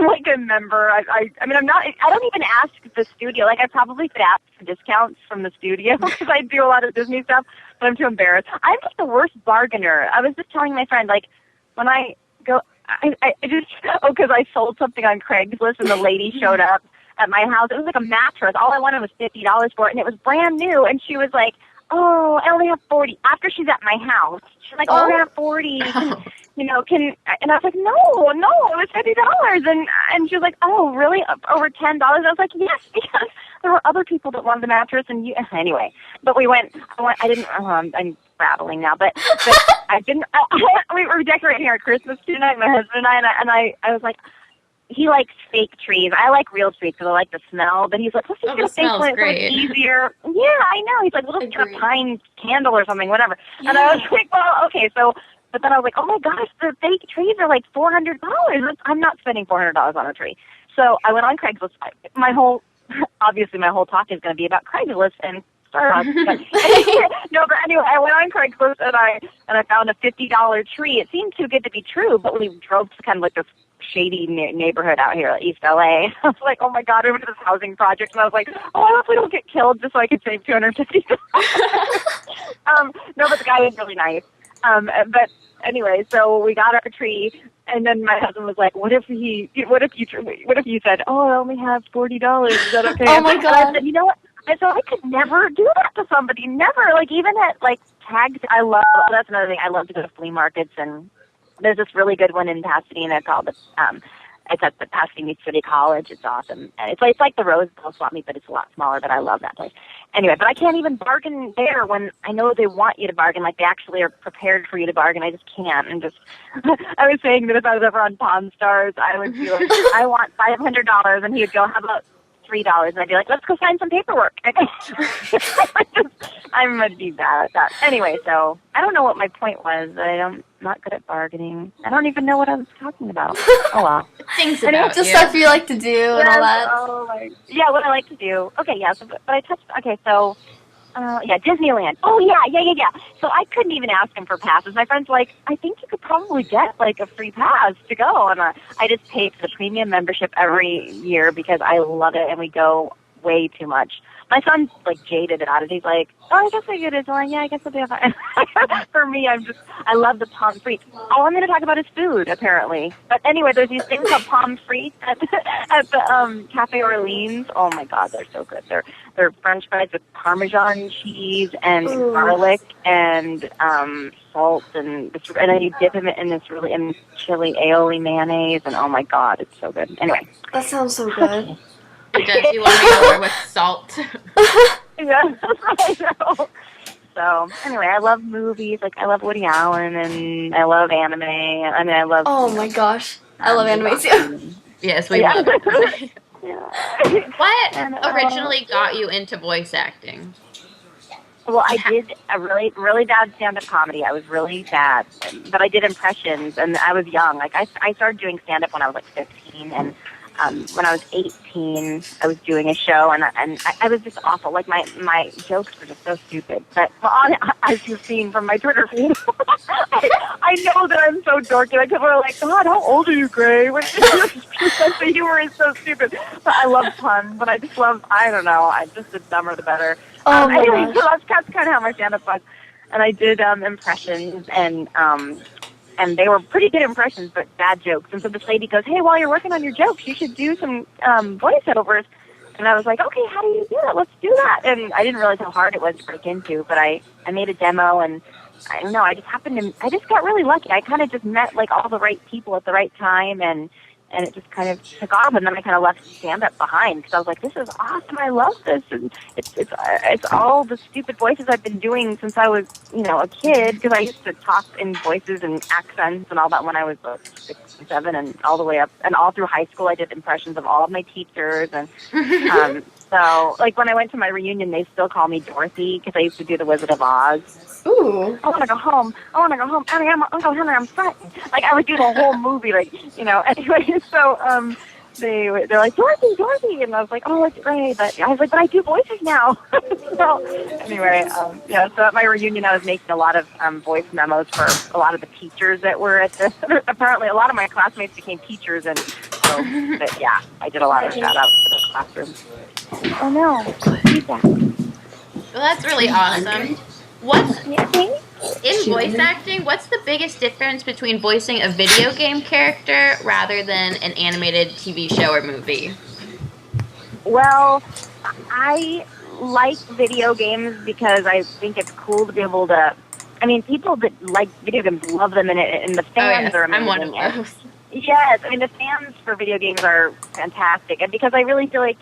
like a member. I mean, I'm not. I don't even ask the studio. Like, I probably could ask for discounts from the studio because I do a lot of Disney stuff, but I'm too embarrassed. I'm just the worst bargainer. I was just telling my friend, like, when I go, I just because I sold something on Craigslist and the lady showed up at my house. It was like a mattress. All I wanted was $50 for it, and it was brand new. And she was like, "Oh, I only have 40." After she's at my house, she's like, "Oh, I have 40. And I was like, "No, it was $50." And she was like, "Oh, really? Over $10?" I was like, "Yes, because there were other people that wanted the mattress." And anyway, but we went. I'm babbling now, but we were decorating our Christmas tree tonight, my husband and I was like, he likes fake trees. I like real trees because I like the smell. But he's like, let's just get a fake one. So it's easier. Yeah, I know. He's like, let's get a pine candle or something, whatever. Yeah. And I was like, well, okay. So, but then I was like, oh my gosh, the fake trees are like $400. I'm not spending $400 on a tree. So I went on Craigslist. My whole talk is going to be about Craigslist and Starbucks. No, but anyway, I went on Craigslist and I found a $50 tree. It seemed too good to be true, but we drove to kind of like this shady neighborhood out here at East LA. I was like, oh my God, we went to this housing project, and I was like, oh, I hope we don't get killed just so I could save $250. No, but the guy was really nice. But anyway, so we got our tree, and then my husband was like, what if you said, oh, I only have $40, is that okay? Oh my God. And I said, you know what? I thought I could never do that to somebody. Never. Like, even at, like, tags, that's another thing. I love to go to flea markets, and there's this really good one in Pasadena called it's at the Pasadena City College. It's awesome. And it's like the Rose Bowl swap meet, but it's a lot smaller, but I love that place. Anyway, but I can't even bargain there when I know they want you to bargain. Like, they actually are prepared for you to bargain. I just can't. And just, I was saying that if I was ever on Pawn Stars, I would be like, I want $500, and he would go, how about $3? And I'd be like, let's go sign some paperwork. I'm going to be bad at that. Anyway, so I don't know what my point was. I'm not good at bargaining. I don't even know what I was talking about. Oh, well. Things about just you. stuff you like to do and all that. Yeah, what I like to do. Okay, yeah, so, but I touched, okay, so, yeah, Disneyland. Oh, yeah. So I couldn't even ask him for passes. My friend's like, I think you could probably get, like, a free pass to go. And I just paid for the premium membership every year because I love it, and we go way too much. My son's like jaded about it. He's like, oh, I guess I get it. So I'm like, yeah, I guess I'll be fine. For me, I love the pommes frites. All I'm going to talk about is food, apparently. But anyway, there's these things called pommes frites at the Cafe Orleans. Oh my God, they're so good. They're French fries with Parmesan cheese and garlic and salt and then you dip them in this really chili aioli mayonnaise and oh my God, it's so good. Anyway, That sounds so good. Does you want to go over with salt? Yeah, I know. So anyway, I love movies. Like I love Woody Allen and I love anime. I mean, I love. Oh my gosh, I love anime too. Yes, we Yeah. love it. Yeah. What And, originally got you into voice acting? Well, I did a really, really bad stand-up comedy. I was really bad, but I did impressions, and I was young. Like I started doing stand-up when I was like 15, and when I was 18, I was doing a show, and I was just awful. Like my jokes were just so stupid. But as you've seen from my Twitter feed, I know that I'm so dorky. Like people are like, God, how old are you, Grey? Your sense of humor is so stupid. But I love puns. But I just love, I don't know. The dumber the better. Oh my Anyway, gosh. so that's kind of how my stand-up was. And I did impressions, and they were pretty good impressions, but bad jokes. And so this lady goes, hey, while you're working on your jokes, you should do some voiceovers. And I was like, okay, how do you do that? Let's do that. And I didn't realize how hard it was to break into, but I made a demo, and I don't know, I just got really lucky. I kind of just met like all the right people at the right time, and it just kind of took off, and then I kind of left stand-up behind because I was like, this is awesome, I love this, and it's all the stupid voices I've been doing since I was, a kid, because I used to talk in voices and accents and all that when I was 6 and 7, and all the way up, and all through high school I did impressions of all of my teachers, and so, like, when I went to my reunion, they still call me Dorothy because I used to do The Wizard of Oz. Ooh. I want to go home. Uncle Henry, I'm frightened. Like, I would do the whole movie, like, anyway, so, they're like, Dorothy, and I was like, oh, it's great, but I was like, but I do voices now. So, anyway, so at my reunion, I was making a lot of voice memos for a lot of the teachers that were at the, apparently a lot of my classmates became teachers, and so, but yeah, I did a lot of shout-outs to the classrooms. Oh, no, feedback. Well, that's really awesome. What's Yeah, in voice acting? What's the biggest difference between voicing a video game character rather than an animated TV show or movie? Well, I like video games because I think it's cool to be able to. I mean, people that like video games love them, and the fans are amazing. I'm one of those. Yes, I mean the fans for video games are fantastic, and because I really feel like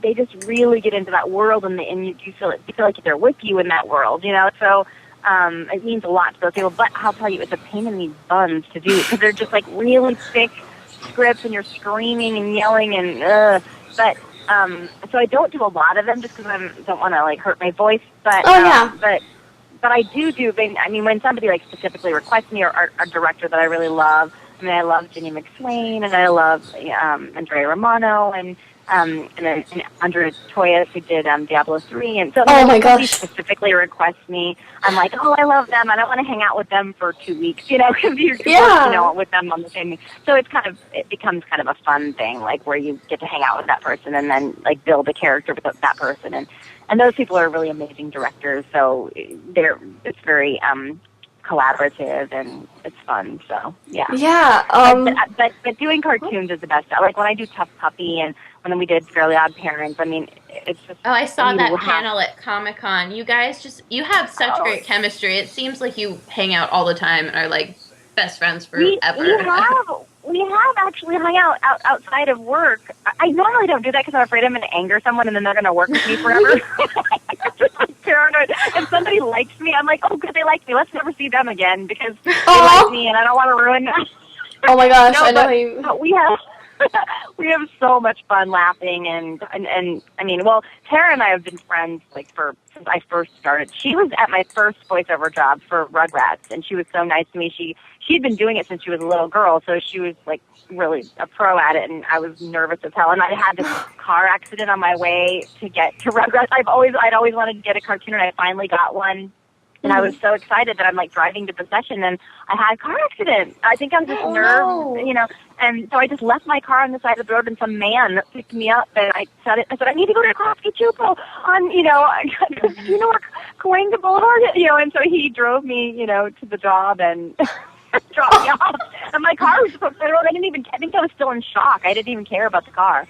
they just really get into that world, and you feel like they're with you in that world, So it means a lot to those people. But I'll tell you, it's a pain in these buns to do because they're just like really thick scripts, and you're screaming and yelling, and but so I don't do a lot of them just because I don't want to like hurt my voice. But but I do. I mean, when somebody like specifically requests me, or a director that I really love. I mean, I love Ginny McSwain, and I love Andrea Romano, and Andrea Toyas, who did Diablo 3. And so oh my somebody gosh. specifically requests me, I'm like, oh, I love them. I don't want to hang out with them for 2 weeks, because you're with them on the same thing. So it becomes kind of a fun thing, like where you get to hang out with that person and then like build a character with that person. And those people are really amazing directors. So it's very collaborative, and it's fun. So yeah. But doing cartoons is the best. Like when I do Tough Puppy, and when we did Fairly Odd Parents, I mean, it's just. Oh, I saw that panel at Comic-Con. You guys you have such great chemistry. It seems like you hang out all the time and are like best friends forever. We have actually hung out outside of work. I normally don't do that because I'm afraid I'm going to anger someone and then they're going to work with me forever. I'm paranoid. If somebody likes me, I'm like, oh, good, they like me. Let's never see them again because they like me and I don't want to ruin them. Oh my gosh, No, I know but, you. But we have so much fun laughing, and I mean, well, Tara and I have been friends since I first started. She was at my first voiceover job for Rugrats, and she was so nice to me. She'd been doing it since she was a little girl, so she was like really a pro at it, and I was nervous as hell. And I had this car accident on my way to get to Rugrats. I'd always wanted to get a cartoon, and I finally got one. And I was so excited that I'm like driving to the session, and I had a car accident. I think I was just nervous, And so I just left my car on the side of the road, and some man picked me up, and I said, I need to go to Krosky Chupo on, do you know where Cahuenga Boulevard is? And so he drove me, to the job and dropped me off. And my car was supposed to the road. I think I was still in shock. I didn't even care about the car.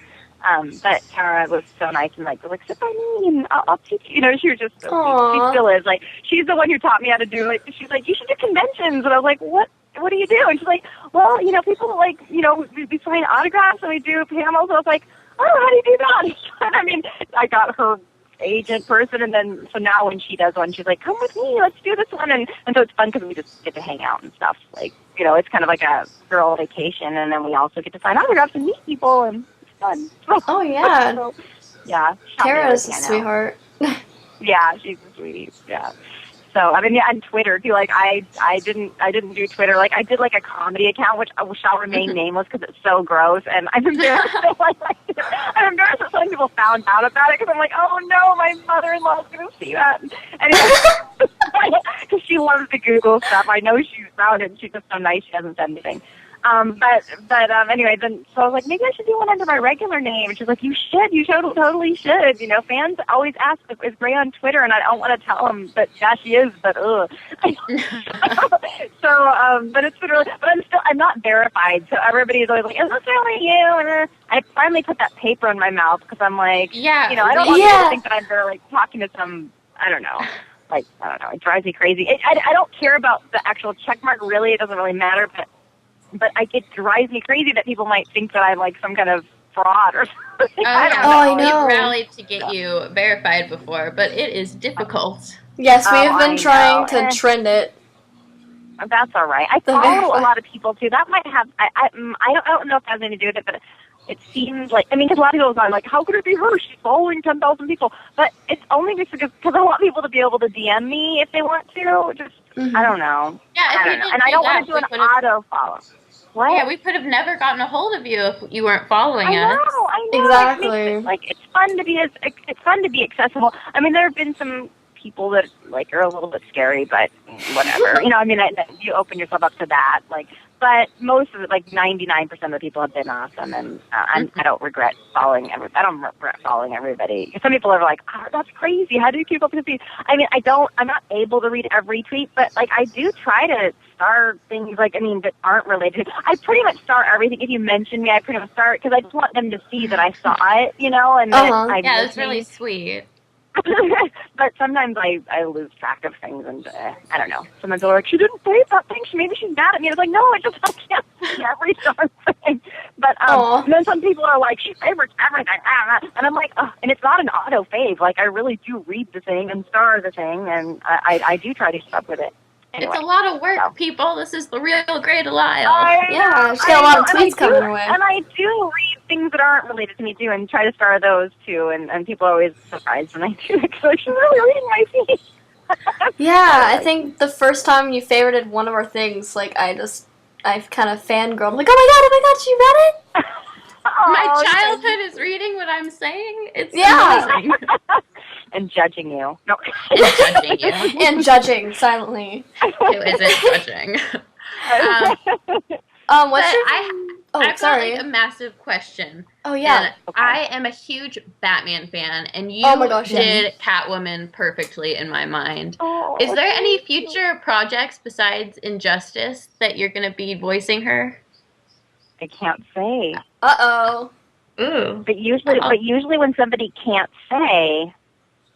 But Tara was so nice and was like, sit by me and I'll teach you. She was just so sweet. She still is. Like, she's the one who taught me how to do it. She's like, you should do conventions. And I was like, what do you do? And she's like, well, people we sign autographs and we do panels. And I was like, oh, how do you do that? I mean, I got her agent person, and then so now when she does one, she's like, come with me, let's do this one. And so it's fun because we just get to hang out and stuff. Like, it's kind of like a girl vacation, and then we also get to sign autographs and meet people, and it's fun. Oh, yeah. So, yeah. Tara's a sweetheart. Yeah, she's a sweetie. Yeah. So I mean, yeah, and Twitter too. Like I didn't do Twitter. Like I did like a comedy account, which shall remain nameless because it's so gross. And I'm embarrassed. I'm embarrassed that some people found out about it because I'm like, oh no, my mother-in-law's gonna see that. Anyway, because she loves to Google stuff. I know she's found it. And she's just so nice. She hasn't said anything. But anyway, then so I was like, maybe I should do one under my regular name. And she's like, you should. You totally should. Fans always ask, is Grey on Twitter? And I don't want to tell them, but yeah, she is. But ugh. But it's been really. But I'm not verified. So everybody's always like, is this really you? And I finally put that paper in my mouth because I'm like, yeah, I don't want people to think that I'm there like talking to some, I don't know. Like, I don't know. It drives me crazy. I don't care about the actual check mark. Really, it doesn't really matter. But it drives me crazy that people might think that I'm like some kind of fraud or something. I know. We've rallied to get you verified before, but it is difficult. Yes, we have been trying to trend it. That's all right. I follow a lot of people too. That might have. I don't know if that has anything to do with it, but it seems like because a lot of people are like, how could it be her? She's following 10,000 people, but it's only just because I want people to be able to DM me if they want to. Just I don't know. Yeah, I don't know. And I don't want to do an auto follow. What? Yeah, we could have never gotten a hold of you if you weren't following us. I know. Exactly. It's fun to be accessible. I mean, there have been some people that are a little bit scary, but whatever. You open yourself up to that. But most of it, 99% of the people have been awesome, and I don't regret following everybody. Some people are like, oh, that's crazy. How do you keep up with these? I mean, I'm not able to read every tweet, but I do try to star things that aren't related. I pretty much star everything. If you mention me, I pretty much star it because I just want them to see that I saw it, and that yeah, that's really sweet. But sometimes I lose track of things, and I don't know. Sometimes they're like, she didn't say that thing. Maybe she's mad at me. I was like, no, I can't see every darn thing. But and then some people are like, she favorites everything. And I'm like, and it's not an auto fave. I really do read the thing and star the thing, and I do try to keep up with it. Anyway, it's a lot of work, people. This is the real Grey DeLisle. Yeah, she's got a lot of tweets coming her way. And I do read things that aren't related to me, too, and try to star those, too. And people are always surprised when I do it, because she's really reading my feed. Yeah, I think the first time you favorited one of our things, I've kind of fangirled. I'm like, oh my god, she read it? My childhood is reading what I'm saying. It's amazing. And judging you. No. And judging you. And judging silently. Who isn't judging? What's your... I've sorry. got a massive question. Oh, yeah. And I am a huge Batman fan, and you did Catwoman perfectly in my mind. Oh, is there any future projects besides Injustice that you're going to be voicing her? I can't say. Uh-oh. Ooh. But usually when somebody can't say...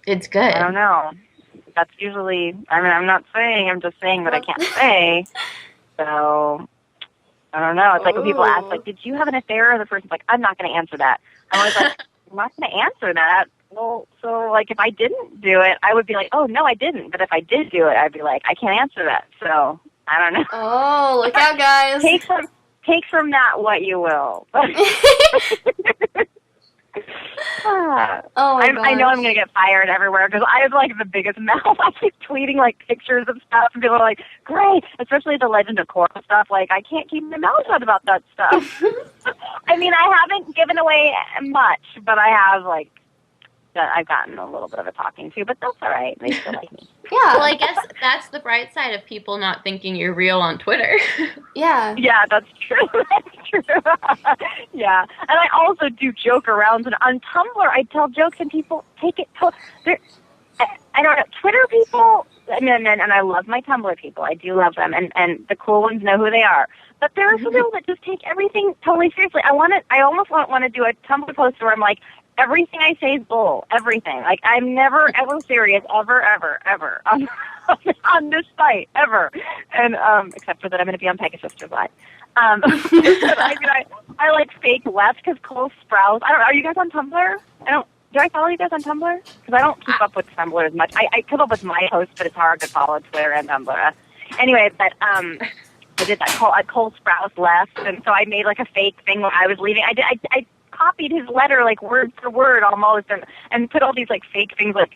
It's good. I don't know. That's usually... I'm not saying. I'm just saying that I can't say. So... I don't know. It's like when people ask, did you have an affair? And the person's like, I'm not going to answer that. I'm always like, I'm not going to answer that. Well, so, if I didn't do it, I would be like, oh, no, I didn't. But if I did do it, I'd be like, I can't answer that. So, I don't know. Oh, look out, guys. Take from that what you will. Oh my I know I'm going to get fired everywhere because I have the biggest mouth. I keep tweeting pictures of stuff and people are like, great, especially the Legend of Korra stuff. I can't keep my mouth shut about that stuff. I mean, I haven't given away much, but I have I've gotten a little bit of a talking to, but that's all right. They still like me. Yeah. Well, I guess that's the bright side of people not thinking you're real on Twitter. Yeah. Yeah, that's true. That's true. Yeah, and I also do joke around, and on Tumblr I tell jokes, and people take it. I don't know. Twitter people, and I love my Tumblr people. I do love them, and the cool ones know who they are. But there are some people that just take everything totally seriously. I almost want to do a Tumblr post where I'm like, everything I say is bull. Everything. Like, I'm never ever serious, ever on this site ever. And except for that, I'm going to be on Pegasisters Live. I like fake left because Cole Sprouse. I don't know. Are you guys on Tumblr? Do I follow you guys on Tumblr? Because I don't keep up with Tumblr as much. I keep up with my posts, but it's hard to follow Twitter and Tumblr. Anyway, but I did that. Cole Sprouse left, and so I made like a fake thing when I was leaving. I copied his letter like word for word almost, and put all these like fake things like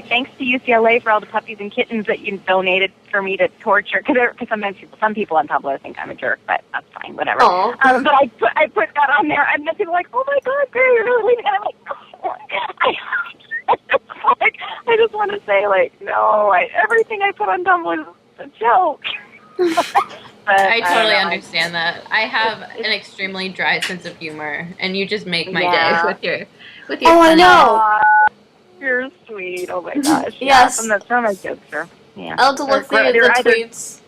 thanks to UCLA for all the puppies and kittens that you donated for me to torture. Because sometimes some people on Tumblr think I'm a jerk, but that's fine, whatever. But I put that on there, and then people are like, oh my God, Grey, you're really leaving, and I'm like, oh, I just want to say like, no, everything I put on Tumblr is a joke. But I totally understand that. I have an extremely dry sense of humor, and you just make my day with your Oh, I funny- know. You're sweet. Oh my gosh. Yes. And that's some of my jokes are. Yeah. I'll have to look through the tweets.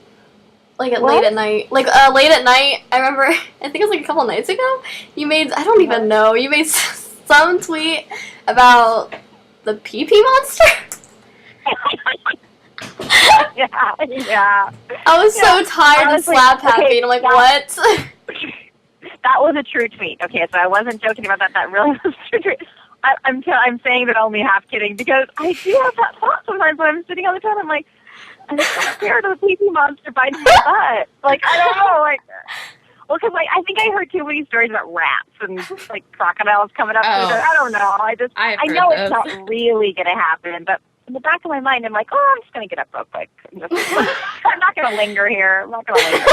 Like What? late at night. Late at night, I remember, I think it was like a couple nights ago, you made, I don't even know, you made some tweet about the pee-pee monster? yeah. I was so tired Honestly, and slap happy, okay, and I'm like, what? That was a true tweet. Okay, so I wasn't joking about that. That really was a true tweet. I'm saying that only half kidding, because I do have that thought sometimes when I'm sitting on the toilet. I'm like, I'm so scared of the pee-pee monster biting my butt. Like, I don't know, like... Well, because I think I heard too many stories about rats and like crocodiles coming up. I don't know. I know it's not really going to happen, but in the back of my mind, I'm like, oh, I'm just going to get up real quick. I'm not going to linger here. I'm not going to linger.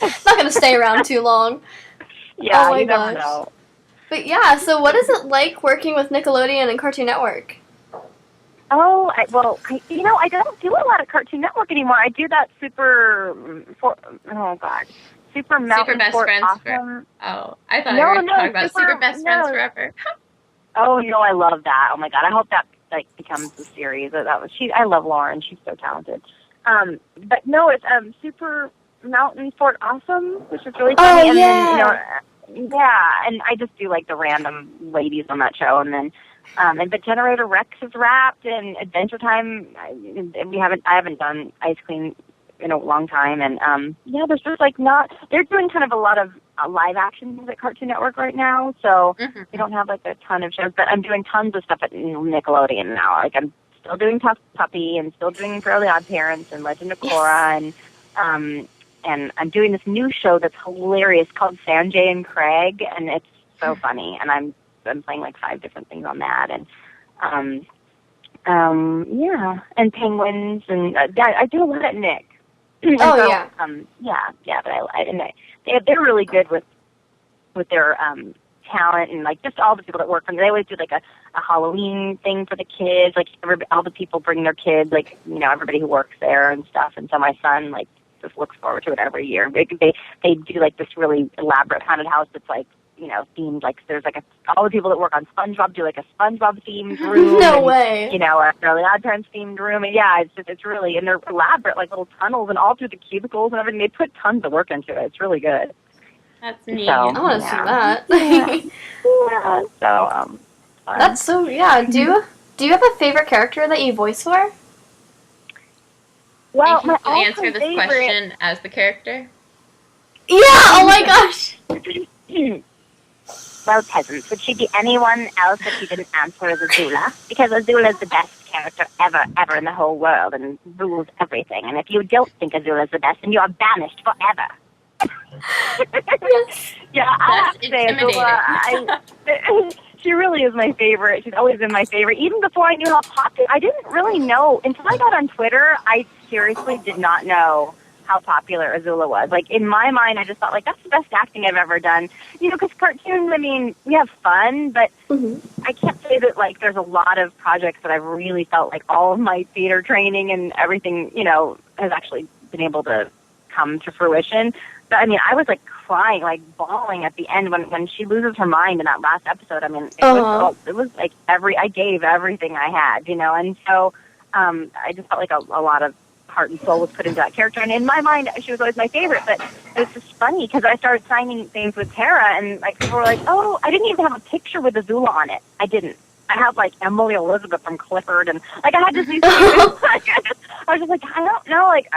Not going to stay around too long. Yeah, oh my you gosh. never know. But yeah, so what is it like working with Nickelodeon and Cartoon Network? Oh, I don't do a lot of Cartoon Network anymore. I do that Super Mountain Best Fort Friends Awesome. I thought you were talking about Super Best Friends Forever. Oh no, I love that. Oh my God, I hope that like becomes the series. I love Lauren. She's so talented. But no, it's Super Mountain Fort Awesome, which is really funny. Oh, yeah. And then, and I just do like the random ladies on that show, and then but Generator Rex is wrapped, and Adventure Time. I haven't done Ice Queen in a long time, and there's just like they're doing kind of a lot of live action things at Cartoon Network right now, so we don't have like a ton of shows, but I'm doing tons of stuff at Nickelodeon now. Like I'm still doing Tough Puppy and still doing Fairly Odd Parents and Legend of Korra, and I'm doing this new show that's hilarious called Sanjay and Craig, and it's so funny, and I'm playing like 5 different things on that, and and penguins, and I do a lot at Nick. Oh, but they're really good with their talent, and like just all the people that work for them. They always do like a Halloween thing for the kids. Like all the people bring their kids, like everybody who works there and stuff. And so my son like just looks forward to it every year. They do like this really elaborate haunted house that's like themed. Like there's like all the people that work on SpongeBob do like a SpongeBob themed room. No way. A Fairly Odd Parents themed room, and it's really, and they're elaborate, like little tunnels and all through the cubicles and everything. They put tons of work into it. It's really good. That's neat. So, I want to see that. So That's so, Do you have a favorite character that you voice for? Well, you my can answer this favorite... question as the character. Yeah, oh my gosh. Well, peasants, would she be anyone else if she didn't answer as Azula? Because Azula is the best character ever in the whole world and rules everything. And if you don't think Azula is the best, then you are banished forever. I have to say, Azula, she really is my favorite. She's always been my favorite. Even before I knew how popular, I didn't really know. Until I got on Twitter, I seriously did not know how popular Azula was. Like, in my mind, I just thought, like, that's the best acting I've ever done. You know, because cartoons, I mean, we have fun, but I can't say that, like, there's a lot of projects that I've really felt like all of my theater training and everything, you know, has actually been able to come to fruition. But, I mean, I was, like, crying, like, bawling at the end when she loses her mind in that last episode. I mean, it was like, I gave everything I had, you know, and so I just felt like a lot of heart and soul was put into that character. And in my mind, she was always my favorite. But it was just funny because I started signing things with Tara, and like people were like, "Oh, I didn't even have a picture with Azula on it. I didn't. I have like Emily Elizabeth from Clifford, and like I had to see things. I was just like, I don't know. Like,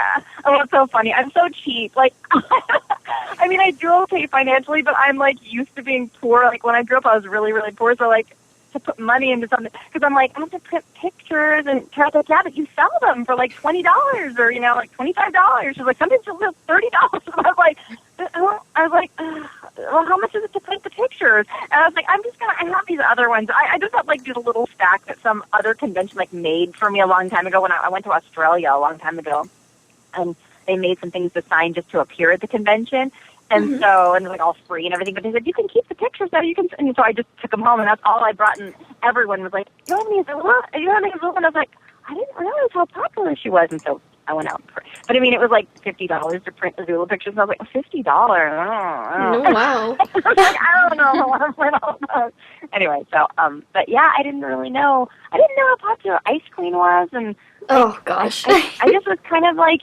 oh, it's so funny. I'm so cheap. Like, I mean, I do okay financially, but I'm like used to being poor. Like when I grew up, I was really, really poor. So like, to put money into something, because I'm like, I have to print pictures, and Tara's like, yeah, but you sell them for like $20 or, you know, like $25. She's like, sometimes you'll sell $30. And I was like, well, how much is it to print the pictures? And I was like, I have these other ones. I just have like these little stack that some other convention like made for me a long time ago when I went to Australia a long time ago, and they made some things to sign just to appear at the convention. And so, and like all free and everything, but they said, you can keep the pictures though, you can, and so I just took them home, and that's all I brought, and everyone was like, you have any Azula? You have any Azula? And I was like, I didn't realize how popular she was, and so I went out. But I mean, it was like $50 to print Azula pictures, and I was like, $50? Oh, wow. I was like, I don't know. Anyway, so, but yeah, I didn't know how popular Ice Queen was, and oh, gosh. I just was kind of like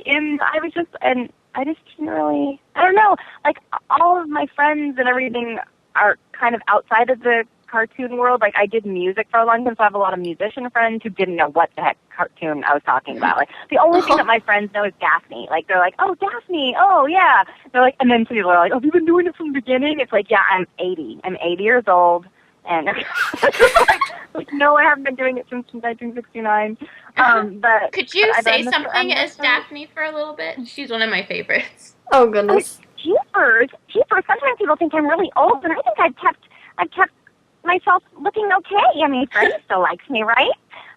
I just didn't really, I don't know, like, all of my friends and everything are kind of outside of the cartoon world. Like, I did music for a long time, so I have a lot of musician friends who didn't know what the heck cartoon I was talking about. Like, the only thing that my friends know is Daphne. Like, they're like, oh, Daphne, oh, yeah. They're like, and then some people are like, oh, have you been doing it from the beginning? It's like, yeah, I'm 80. I'm 80 years old. And like, no, I haven't been doing it since 1969. But could you say something as Daphne for a little bit? She's one of my favorites. Oh, goodness. Jeepers. Sometimes people think I'm really old, and I think I've kept myself looking okay. I mean, Freddie still likes me, right?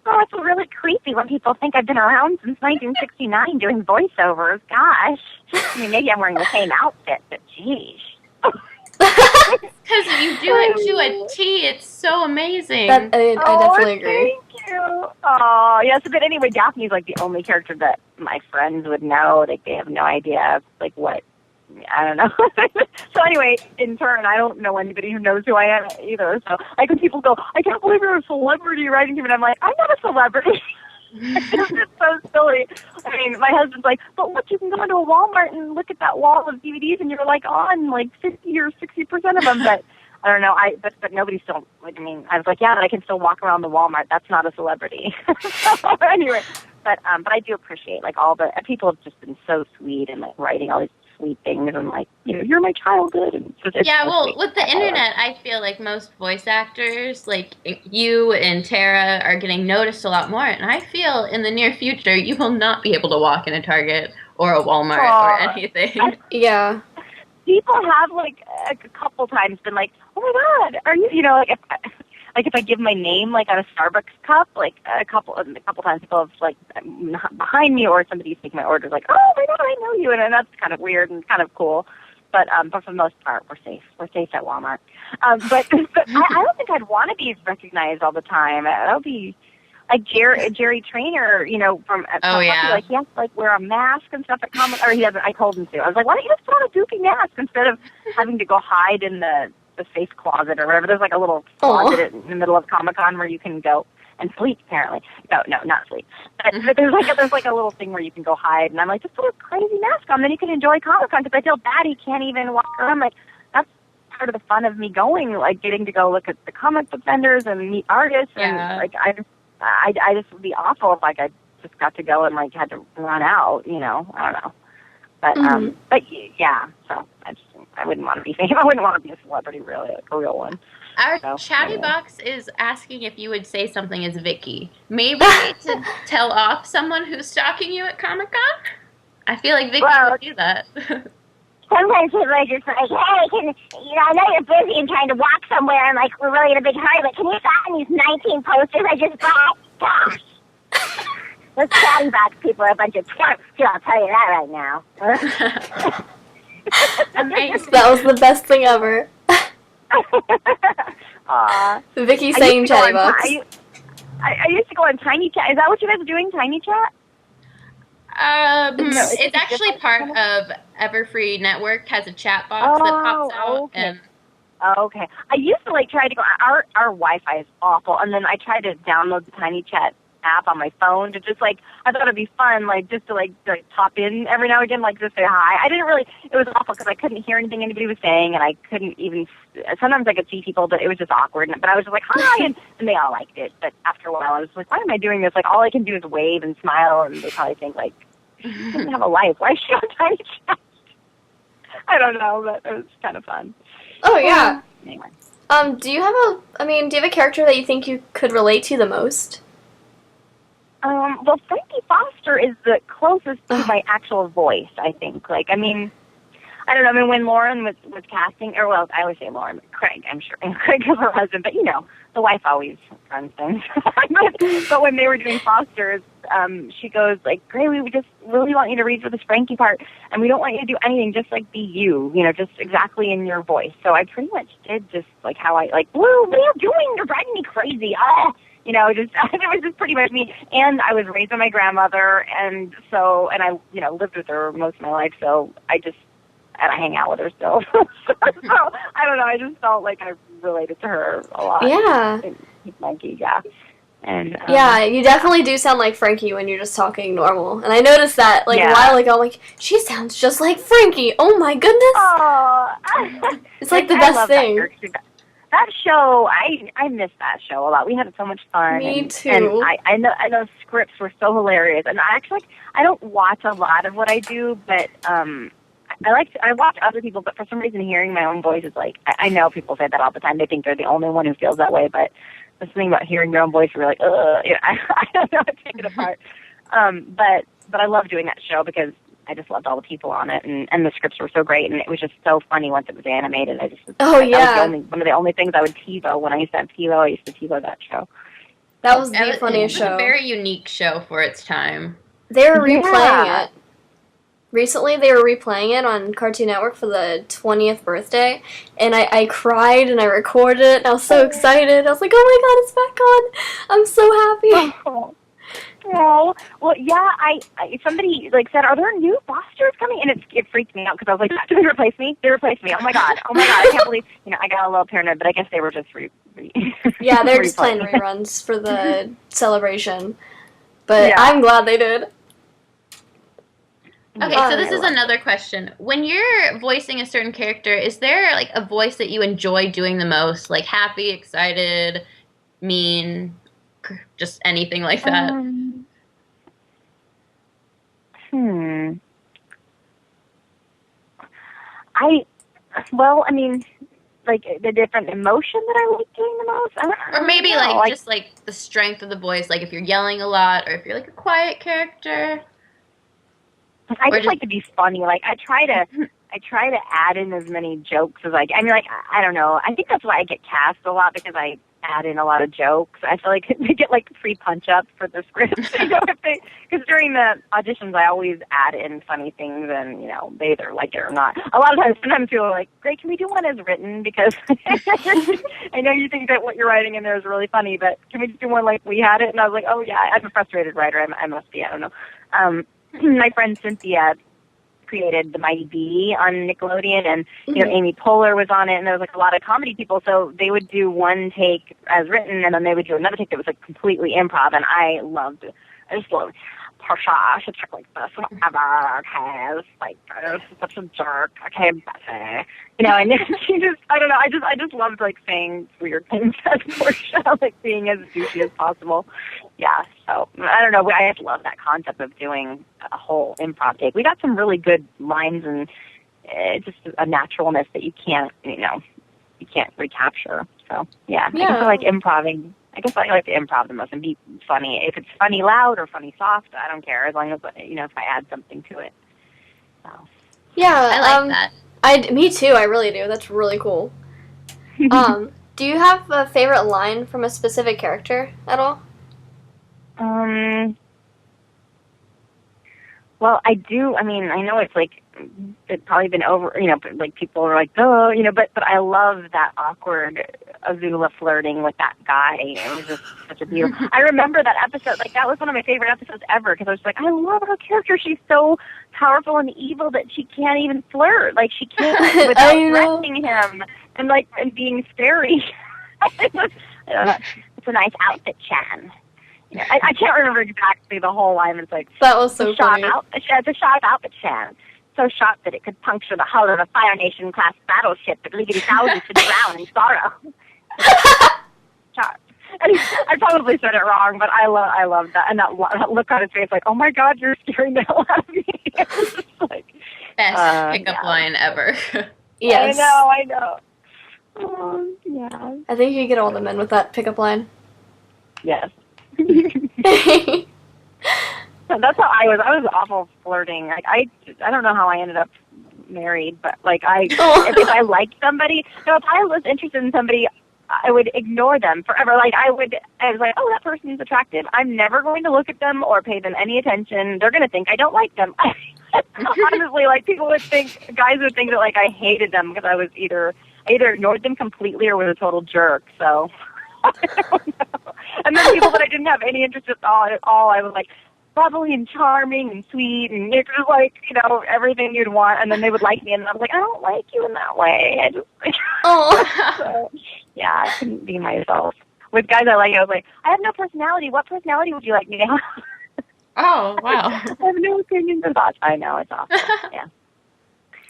Oh, it's really creepy when people think I've been around since 1969 doing voiceovers. Gosh. I mean, maybe I'm wearing the same outfit, but geez. Because you do it to a T. It's so amazing. I definitely agree. Thank you. Oh, yes. But anyway, Daphne's like the only character that my friends would know. Like, they have no idea, like, what. I don't know. So anyway, in turn, I don't know anybody who knows who I am either. So like when people go, I can't believe you're a celebrity writing to me, and I'm like, I'm not a celebrity. It's just so silly. I mean, my husband's like, but look, you can go into a Walmart and look at that wall of DVDs, and you're like on like 50 or 60% of them. But I don't know. But nobody still. Like, I mean, I was like, yeah, but I can still walk around the Walmart. That's not a celebrity. So anyway, but I do appreciate like all the people have just been so sweet and like writing all these sweet things, and like, you know, you're my childhood. And yeah, well, with the internet, I feel like most voice actors, like you and Tara, are getting noticed a lot more. And I feel in the near future, you will not be able to walk in a Target or a Walmart or anything. Yeah. People have like a couple times been like, oh my God, are you? You know, like if I give my name like on a Starbucks cup, like a couple times people have like behind me, or somebody's taking my orders like, oh my God, I know you, and that's kind of weird and kind of cool. But for the most part, we're safe. We're safe at Walmart. But I don't think I'd want to be recognized all the time. That would be like Jerry Trainer, you know, from yeah, like he has to like wear a mask and stuff at Comic, or he doesn't. I told him to. I was like, why don't you just put on a goofy mask instead of having to go hide in the safe closet or whatever. There's like a little closet in the middle of Comic-Con where you can go and sleep, apparently. No, not sleep. But there's like a little thing where you can go hide, and I'm like, just put a crazy mask on, then you can enjoy Comic-Con, because I feel bad he can't even walk around. Like, that's part of the fun of me going, like getting to go look at the comic book vendors and meet artists, and like I just would be awful if like I just got to go and like had to run out, you know. I don't know. But yeah, so I wouldn't want to be famous. I wouldn't want to be a celebrity, really, like a real one. Our chatty box is asking if you would say something as Vicky. Maybe to tell off someone who's stalking you at Comic-Con? I feel like Vicky would do that. Sometimes people are just like, hey, I know you're busy and trying to walk somewhere, and like we're really in a big hurry, but can you sign these 19 posters I just bought? Gosh. Those chatterbox people are a bunch of twerps, too, I'll tell you that right now. Amazing. That was the best thing ever. Aw. Vicky I saying used to go chatty on box. I used to go on Tiny Chat. Is that what you guys are doing, Tiny Chat? It's actually part of Everfree Network has a chat box that pops out. Okay. And Oh, okay. I used to try to go. Our Wi-Fi is awful, and then I tried to download the Tiny Chat app on my phone to just I thought it'd be fun, just to pop in every now and again, just say hi. I didn't really. It was awful because I couldn't hear anything anybody was saying, and I couldn't even. Sometimes I could see people, but it was just awkward. But I was just hi, and they all liked it. But after a while, I was like, why am I doing this? All I can do is wave and smile, and they probably think she doesn't have a life. Why is she on Tiny Chat? I don't know, but it was kind of fun. Oh yeah. Anyway. Do you have a character that you think you could relate to the most? Well, Frankie Foster is the closest to my actual voice, I think. I don't know. When Lauren was casting, I always say Lauren, Craig, I'm sure. And Craig is her husband, but the wife always runs things. But when they were doing Fosters, she goes, Gray, we just really want you to read for this Frankie part, and we don't want you to do anything, just be you, just exactly in your voice. So I pretty much did just how I, Blue, what are you doing? You're driving me crazy. It was just pretty much me. And I was raised by my grandmother, and I, lived with her most of my life, so and I hang out with her still. So, I don't know, I just felt like I related to her a lot. Yeah. Frankie, yeah. And yeah, you definitely do sound like Frankie when you're just talking normal. And I noticed that, a while ago, I'm she sounds just like Frankie. Oh my goodness. Oh. It's the best thing. That show, I miss that show a lot. We had so much fun. Me too. And I know scripts were so hilarious. And I don't watch a lot of what I do, but I watch other people, but for some reason hearing my own voice is I know people say that all the time. They think they're the only one who feels that way, but there's something about hearing your own voice where you're I don't know how to take it apart. But I love doing that show because I just loved all the people on it, and the scripts were so great, and it was just so funny once it was animated. That was one of the only things I would TiVo when I used to have TiVo. I used to TiVo that show. That was the funniest show. It was a very unique show for its time. They were replaying it. Recently, they were replaying it on Cartoon Network for the 20th birthday, and I cried, and I recorded it, and I was so excited. I was like, oh my god, it's back on! I'm so happy! Oh, well, yeah, somebody, said, are there new Fosters coming? And it freaked me out, because I was like, did they replace me? They replaced me. Oh my god, I can't believe, I got a little paranoid, but I guess they were just yeah, they're just playing reruns for the celebration. But yeah. I'm glad they did. Okay, so this is another question. When you're voicing a certain character, is there a voice that you enjoy doing the most? Happy, excited, mean, just anything like that? The different emotion that I like doing the most? Or maybe just the strength of the voice, if you're yelling a lot, or if you're a quiet character. I just like to be funny. I try to add in as many jokes as I don't know. I think that's why I get cast a lot, because I add in a lot of jokes. I feel like they get free punch up for the script. Because during the auditions I always add in funny things, and they either like it or not. A lot of times, sometimes people are like, "Great, can we do one as written?" Because I know you think that what you're writing in there is really funny, but can we just do one like we had it? And I was like, "Oh yeah, I'm a frustrated writer. I must be. I don't know." My friend Cynthia created The Mighty Bee on Nickelodeon, and Amy Poehler was on it, and there was a lot of comedy people, so they would do one take as written, and then they would do another take that was completely improv, and I just loved Portia, should check like this, whatever, okay, this is such a jerk, okay, Betty. And she just, I don't know, I just loved saying weird things as Portia, being as douchey as possible. Yeah, so, I don't know, I just love that concept of doing a whole improv take. We got some really good lines, and it's just a naturalness that you can't recapture. So, yeah. I guess I like improving. I guess I like to improv the most and be funny. If it's funny loud or funny soft, I don't care, as long as, if I add something to it. So. Yeah, I like that. Me too, I really do. That's really cool. Do you have a favorite line from a specific character at all? Well, I do. I mean, I know it's like it's probably been over. But like people are like, oh, but I love that awkward Azula flirting with that guy. It was just such a beautiful. I remember that episode. Like that was one of my favorite episodes ever because I was like, I love her character. She's so powerful and evil that she can't even flirt. Like she can't without threatening him and being scary. I don't know. It's a nice outfit, Chan. I can't remember exactly the whole line. It's like that was so funny. It's a sharp outfit, Chan. So sharp that it could puncture the hull of a Fire Nation class battleship that leaving thousands to drown in sorrow. Sharp. And I probably said it wrong, but I love that. And that look on his face, like, oh my God, you're scaring the hell out of me. It's just like, best pickup line ever. Yes. I know. Yeah. I think you get all the men with that pickup line. Yes. That's how I was. I was awful flirting. Like I don't know how I ended up married, but like if I liked somebody, if I was interested in somebody, I would ignore them forever. Like I was like, oh, that person's attractive. I'm never going to look at them or pay them any attention. They're going to think I don't like them. Honestly, like guys would think that like I hated them because I either ignored them completely or was a total jerk. So I don't know. And then people that I didn't have any interest at all, I was like bubbly and charming and sweet and it was like, everything you'd want. And then they would like me and I was like, I don't like you in that way. I just so, yeah, I couldn't be myself. With guys I was like, I have no personality. What personality would you like me to have? Oh, wow. I have no opinions or thoughts. I know, it's awful. Yeah.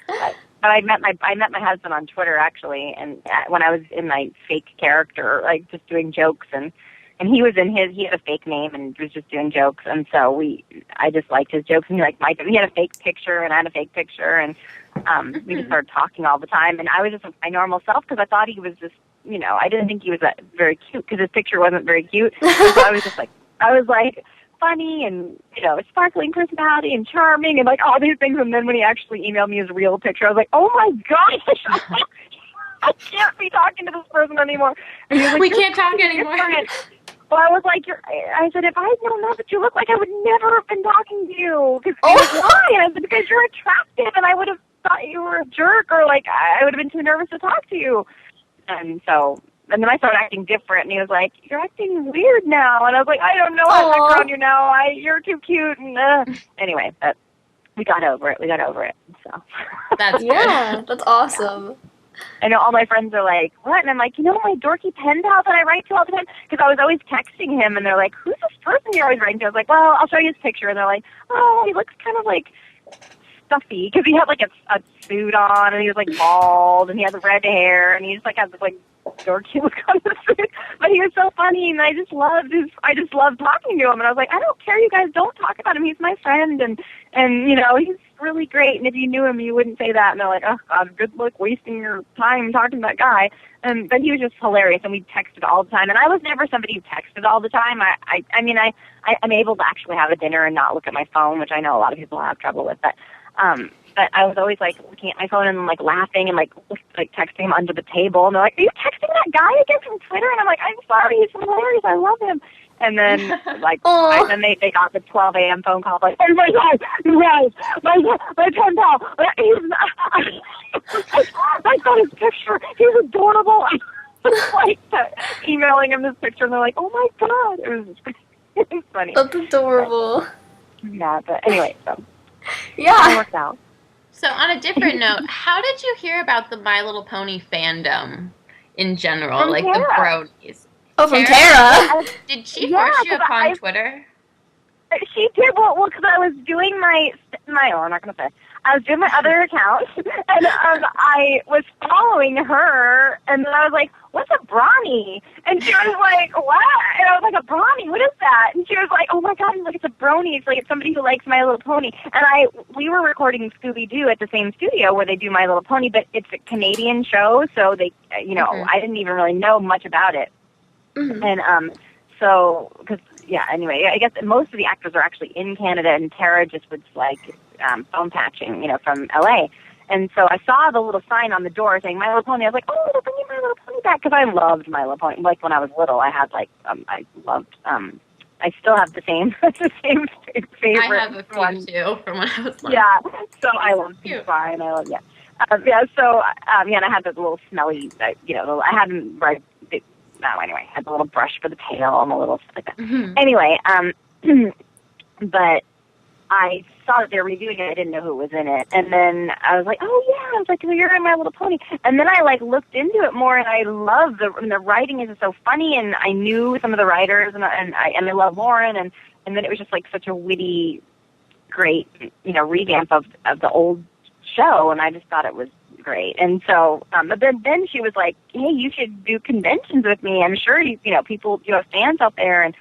But I met my husband on Twitter actually, and when I was in my fake character, like just doing jokes, and he was he had a fake name and was just doing jokes, and so I just liked his jokes, and he had a fake picture and I had a fake picture, and we just started talking all the time, and I was just my normal self because I thought he was just, I didn't think he was that very cute because his picture wasn't very cute, and so I was like funny and sparkling personality and charming and like all these things, and then when he actually emailed me his real picture, I was like, oh my gosh, I can't be talking to this person anymore. And he was like, we can't talk anymore. Well, I was like, I said, if I don't know that you look like, I would never have been talking to you. Because why? And I said, because you're attractive, and I would have thought you were a jerk, or like I would have been too nervous to talk to you. And then I started acting different, and he was like, you're acting weird now. And I was like, I don't know how to act around you now. You're too cute. And anyway, but we got over it. So that's that's awesome. Yeah. I know all my friends are like, what? And I'm like, my dorky pen pal that I write to all the time? Because I was always texting him, and they're like, who's this person you're always writing to? I was like, well, I'll show you his picture. And they're like, oh, he looks kind of like stuffy. Because he had like a suit on, and he was like bald, and he had red hair, and he just like had this like dorky look on his face. But he was so funny, and I just loved talking to him. And I was like, I don't care, you guys don't talk about him. He's my friend, and he's really great. And if you knew him, you wouldn't say that. And they're like, oh God, good luck wasting your time talking to that guy. But he was just hilarious, and we texted all the time. And I was never somebody who texted all the time. I'm able to actually have a dinner and not look at my phone, which I know a lot of people have trouble with. But I was always like looking at my phone and like laughing and like texting him under the table. And they're like, are you texting that guy again from Twitter? And I'm like, I'm sorry, he's hilarious. I love him. And then then they got the 12 a.m. phone call like, oh my God, you guys, my pen pal, I saw his picture. He's adorable. I was like emailing him this picture, and they're like, oh my God. It was funny. That's adorable. Yeah, but anyway, so. Yeah. It worked out. So on a different note, how did you hear about the My Little Pony fandom in general? From like Tara. The bronies? Oh, from Tara. Did she force you upon Twitter? She did, well, because I was doing my I'm not going to say. I was doing my other account, and I was following her, and then I was like, what's a brony? And she was like, what? And I was like, a brony? What is that? And she was like, oh my God, it's a brony. It's like it's somebody who likes My Little Pony. And we were recording Scooby-Doo at the same studio where they do My Little Pony, but it's a Canadian show, so they, I didn't even really know much about it. Mm-hmm. And so, because, yeah, anyway, I guess most of the actors are actually in Canada, and Tara just was like phone patching, from LA. And so I saw the little sign on the door saying My Little Pony. I was like, oh, they're bringing My Little Pony back, because I loved My Little Pony. Like when I was little, I had I loved I still have the same favorite I have a few one. too from when I was little. Yeah, so I love Cute. Pizza, and I love and I had the little smelly, I hadn't right. No, anyway, I had the little brush for the tail and the little stuff like that. Mhm. Anyway, but I saw that they were reviewing it. I didn't know who was in it, and then I was like, oh yeah, I was like, you're in My Little Pony, and then I like looked into it more, and I love the writing is so funny, and I knew some of the writers, and I love Lauren, and then it was just like such a witty, great, revamp of the old show, and I just thought it was great. And so, but then she was like, hey, you should do conventions with me. I'm sure people, have fans out there. And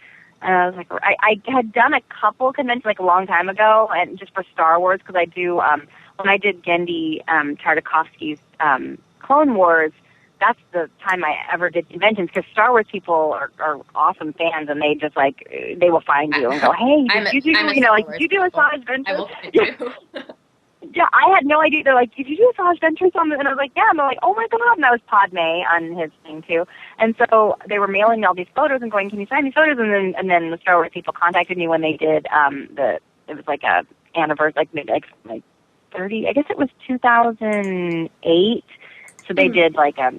I was like, I had done a couple conventions like a long time ago, and just for Star Wars, because I do, when I did Gendy Tartakovsky's Clone Wars, that's the time I ever did conventions, because Star Wars people are awesome fans, and they just like, they will find you and go, hey, did you do a Star Adventure? I will find you. Yeah, I had no idea. They're like, did you do a Saj Ventures on this? And I was like, yeah. And they're like, oh my God. And that was Padme on his thing too. And so they were mailing me all these photos and going, can you sign these photos? And then the Star Wars people contacted me when they did it was like a anniversary, like 30. I guess it was 2008. So they did like a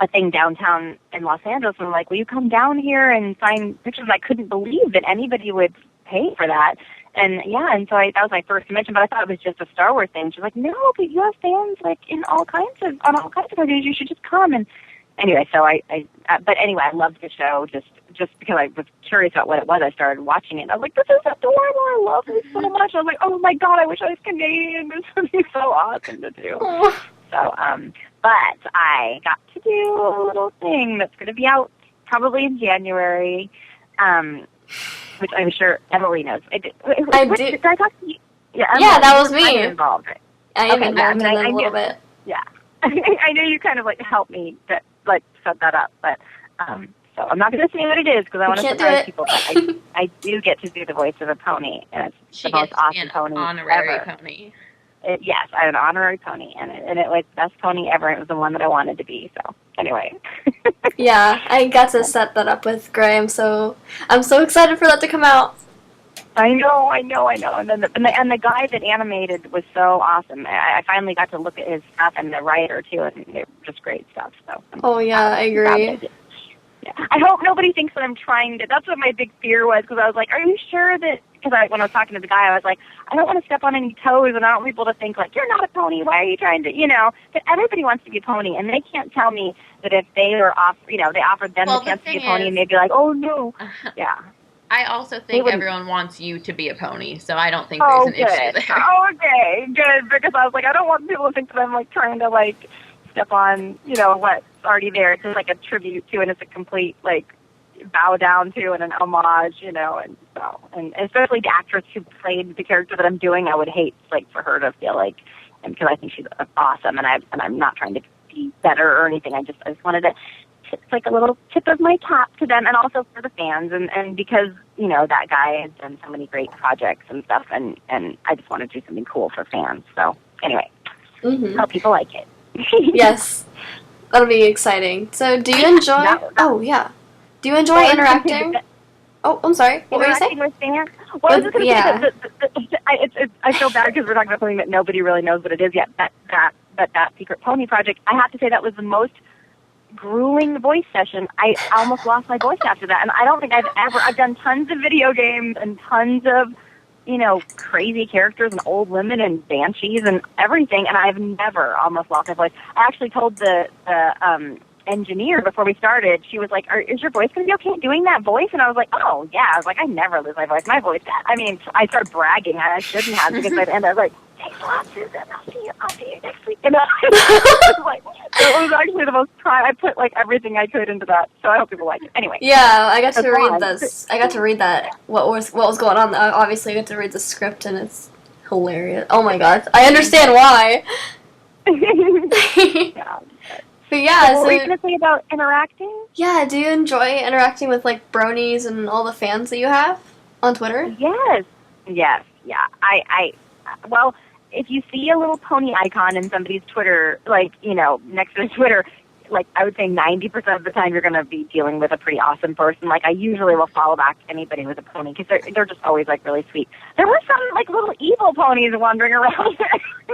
thing downtown in Los Angeles, and like, will you come down here and sign pictures? And I couldn't believe that anybody would pay for that. And yeah, and so that was my first convention, but I thought it was just a Star Wars thing. She's like, no, but you have fans like on all kinds of cartoons. You should just come. And anyway, so but anyway, I loved the show just because I was curious about what it was. I started watching it, and I was like, this is adorable. I love this so much. I was like, oh my God, I wish I was Canadian. This would be so awesome to do. So, but I got to do a little thing that's going to be out probably in January. Which I'm sure Emily knows. I do. Did I talk to you? Yeah, that was me. I'm involved. Right? I am involved in it a little bit. Yeah. I know you kind of like helped me set that up, but so I'm not going to say what it is because I want to surprise people. But I do get to do the voice of a pony, and it's the most awesome pony honorary ever. Pony. Yes, I'm an honorary pony, and it was the best pony ever. It was the one that I wanted to be. So anyway. Yeah, I got to set that up with Gray. I'm so excited for that to come out. I know. And then the guy that animated was so awesome. I finally got to look at his stuff, and the writer too, and they're just great stuff. So. Oh yeah, I agree. Yeah. I hope nobody thinks that I'm trying to. That's what my big fear was, because I was like, are you sure that? Because when I was talking to the guy, I was like, I don't want to step on any toes, and I don't want people to think like, you're not a pony. Why are you trying to, But everybody wants to be a pony, and they can't tell me that if they were they offered them the chance to be a pony, and they'd be like, oh no, yeah. I also think everyone wants you to be a pony, so I don't think there's an issue there. Oh, okay, good, because I was like, I don't want people to think that I'm like trying to like step on, what's already there. It's just like a tribute to, and it's a complete like bow down to and an homage, and so, and especially the actress who played the character that I'm doing, I would hate like for her to feel like, and because I think she's awesome, and I'm not trying to be better or anything. I just wanted to. It's like a little tip of my cap to them, and also for the fans, and because that guy has done so many great projects and stuff, and I just want to do something cool for fans. So anyway, hope people like it. Yes, that'll be exciting. So, do you enjoy? Oh yeah, do you enjoy interacting? Oh, I'm sorry. What were you saying? With fans? Well, I was just going to say I feel bad because we're talking about something that nobody really knows what it is yet. That Secret Pony project. I have to say that was the most grueling voice session. I almost lost my voice after that, and I don't think I've done tons of video games and tons of crazy characters and old women and banshees and everything, and I've never almost lost my voice. I actually told the engineer before we started. She was like, is your voice going to be okay doing that voice? And I was like, oh yeah. I was like, I never lose my voice. My voice, I mean, I started bragging. I shouldn't have, because by the end I was like, thanks a lot, Susan. I'll see you next week. And I was like, so it was actually the most I put like everything I could into that. So I hope people like it. Anyway. Yeah, I got to read this. I got to read that. What was going on? Obviously, I got to read the script, and it's hilarious. Oh my god, I understand why. Yeah. But yeah, so what were you going to say about interacting? Yeah, do you enjoy interacting with like bronies and all the fans that you have on Twitter? Yes, yeah. Well, if you see a little pony icon in somebody's Twitter, like, next to the Twitter, like, I would say 90% of the time you're going to be dealing with a pretty awesome person. Like, I usually will follow back anybody with a pony because they're just always, like, really sweet. There were some, like, little evil ponies wandering around